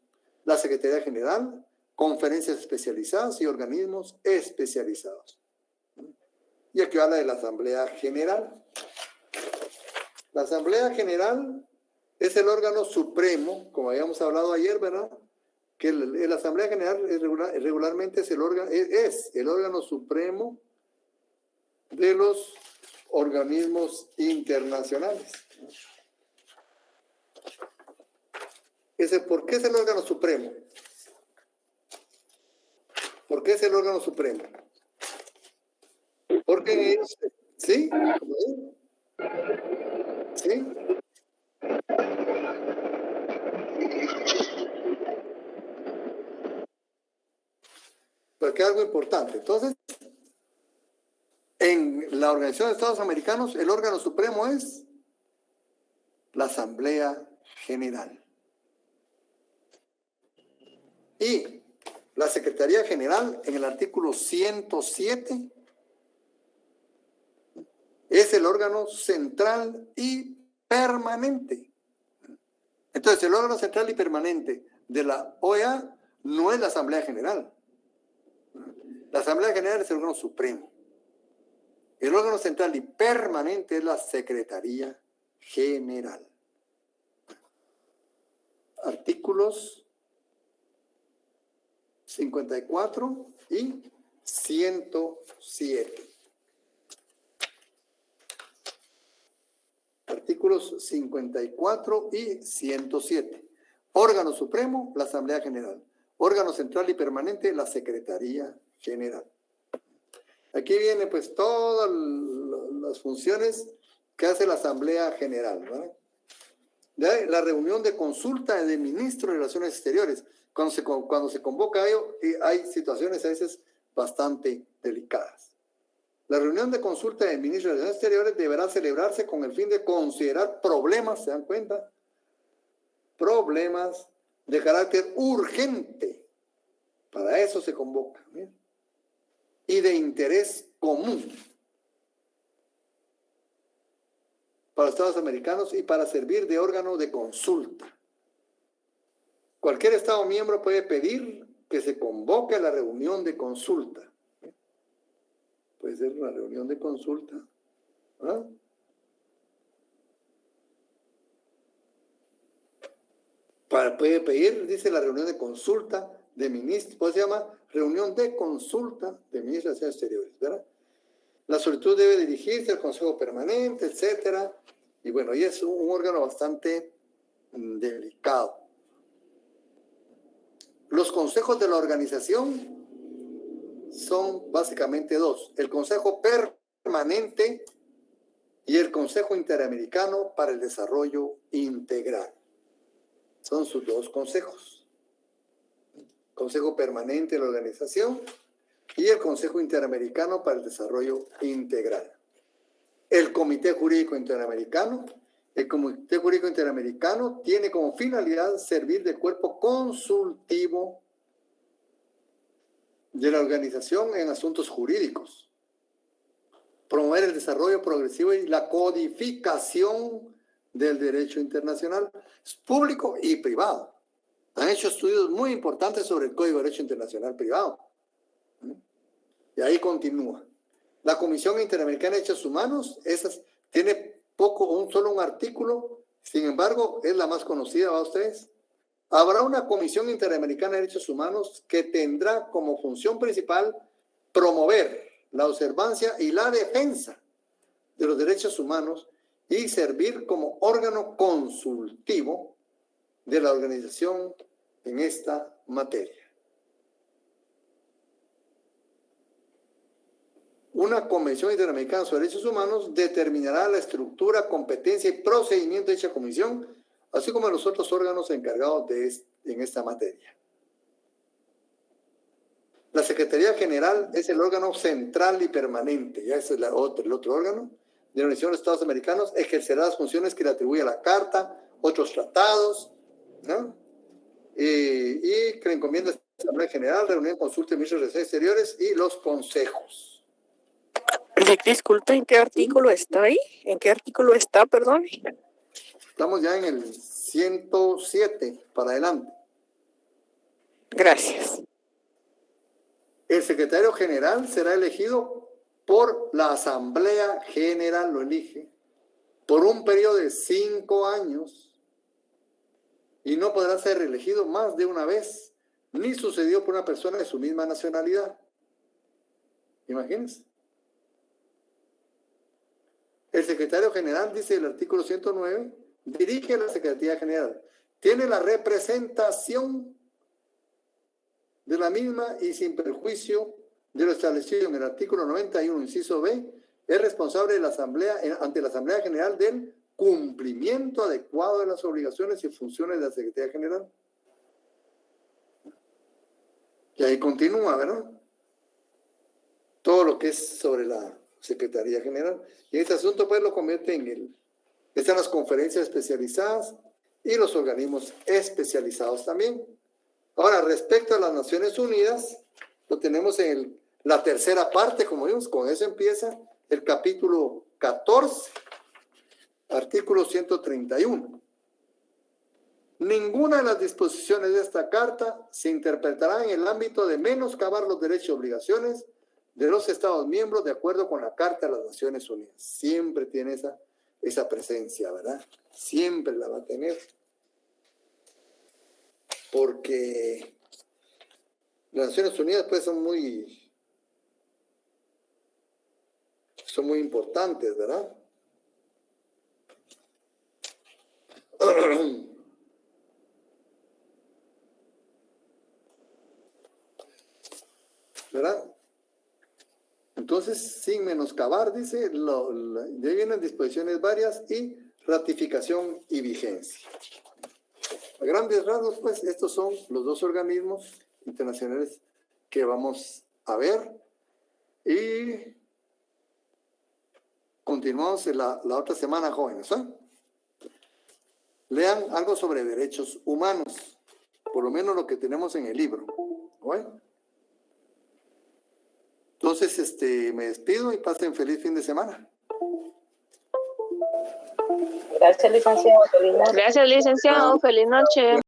la Secretaría General, conferencias especializadas y organismos especializados. Y aquí habla de la Asamblea General. La Asamblea General es el órgano supremo, como habíamos hablado ayer, ¿verdad? Que la Asamblea General regularmente es el órgano supremo de los organismos internacionales. ¿Por qué es el órgano supremo? ¿Por qué es el órgano supremo? Porque es, ¿sí? ¿Sí? Porque es algo importante. Entonces, en la Organización de Estados Americanos, el órgano supremo es la Asamblea General. Y la Secretaría General, en el artículo 107, es el órgano central y permanente. Entonces, el órgano central y permanente de la OEA no es la Asamblea General. La Asamblea General es el órgano supremo. El órgano central y permanente es la Secretaría General. artículos 54 y 107. Artículos 54 y 107. Órgano supremo, la Asamblea General. Órgano central y permanente, la Secretaría General. Aquí viene pues todas las funciones que hace la Asamblea General, ¿verdad? La reunión de consulta del ministro de Relaciones Exteriores. Cuando se convoca a ello, hay situaciones a veces bastante delicadas. La reunión de consulta del ministro de Relaciones Exteriores deberá celebrarse con el fin de considerar problemas, ¿se dan cuenta? Problemas de carácter urgente. Para eso se convoca. ¿Bien? Y de interés común para los Estados americanos y para servir de órgano de consulta. Cualquier Estado miembro puede pedir que se convoque a la reunión de consulta. Puede ser una reunión de consulta. ¿Ah? Puede pedir, dice la reunión de consulta de ministros, pues se llama reunión de consulta de ministros de Relaciones Exteriores, ¿verdad? La solicitud debe dirigirse al Consejo Permanente, etcétera. Y bueno, y es un órgano bastante delicado. Los consejos de la organización son básicamente dos: el Consejo Permanente y el Consejo Interamericano para el Desarrollo Integral. Son sus dos consejos. Consejo Permanente de la Organización y el Consejo Interamericano para el Desarrollo Integral. El Comité Jurídico Interamericano. El Comité Jurídico Interamericano tiene como finalidad servir de cuerpo consultivo de la organización en asuntos jurídicos, promover el desarrollo progresivo y la codificación del derecho internacional, público y privado. Han hecho estudios muy importantes sobre el Código de Derecho Internacional Privado. Y ahí continúa. La Comisión Interamericana de Derechos Humanos, tiene solo un artículo, sin embargo, es la más conocida, ¿va ustedes? Habrá una Comisión Interamericana de Derechos Humanos que tendrá como función principal promover la observancia y la defensa de los derechos humanos y servir como órgano consultivo de la organización en esta materia. Una Convención Interamericana sobre Derechos Humanos determinará la estructura, competencia y procedimiento de dicha comisión, así como los otros órganos encargados en esta materia. La Secretaría General es el órgano central y permanente, ya es el otro órgano de la Organización de los Estados Americanos, ejercerá las funciones que le atribuye la Carta, otros tratados, ¿no? Y que le encomienda a la Asamblea General, reunión, consulta de ministros de Relaciones Exteriores y los consejos. Disculpe, ¿en qué artículo está ahí? ¿En qué artículo está, perdón? Estamos ya en el 107 para adelante. Gracias. El secretario general será elegido por la Asamblea General, lo elige, por un periodo de 5 años y no podrá ser reelegido más de una vez, ni sucedido por una persona de su misma nacionalidad. Imagínense. El secretario general, dice el artículo 109, dirige la Secretaría General. Tiene la representación de la misma y sin perjuicio de lo establecido en el artículo 91, inciso B, es responsable de la Asamblea, ante la Asamblea General del cumplimiento adecuado de las obligaciones y funciones de la Secretaría General. Y ahí continúa, ¿verdad? Todo lo que es sobre la Secretaría General. Y este asunto pues lo convierte están las conferencias especializadas y los organismos especializados también. Ahora, respecto a las Naciones Unidas, lo tenemos en la tercera parte, como vimos, con eso empieza el capítulo 14, artículo 131. Ninguna de las disposiciones de esta carta se interpretará en el ámbito de menoscabar los derechos y obligaciones de los Estados miembros de acuerdo con la Carta de las Naciones Unidas. Siempre tiene esa presencia, ¿verdad? Siempre la va a tener. porque las Naciones Unidas pues son muy importantes, ¿verdad? ¿Verdad? Entonces, sin menoscabar, dice, de ahí vienen disposiciones varias y ratificación y vigencia. A grandes rasgos, pues, estos son los dos organismos internacionales que vamos a ver. Y continuamos la otra semana, jóvenes, ¿eh? Lean algo sobre derechos humanos, por lo menos lo que tenemos en el libro. ¿Bueno? Entonces, me despido y pasen feliz fin de semana. Gracias, licenciado. Feliz noche. Gracias, licenciado. Feliz noche.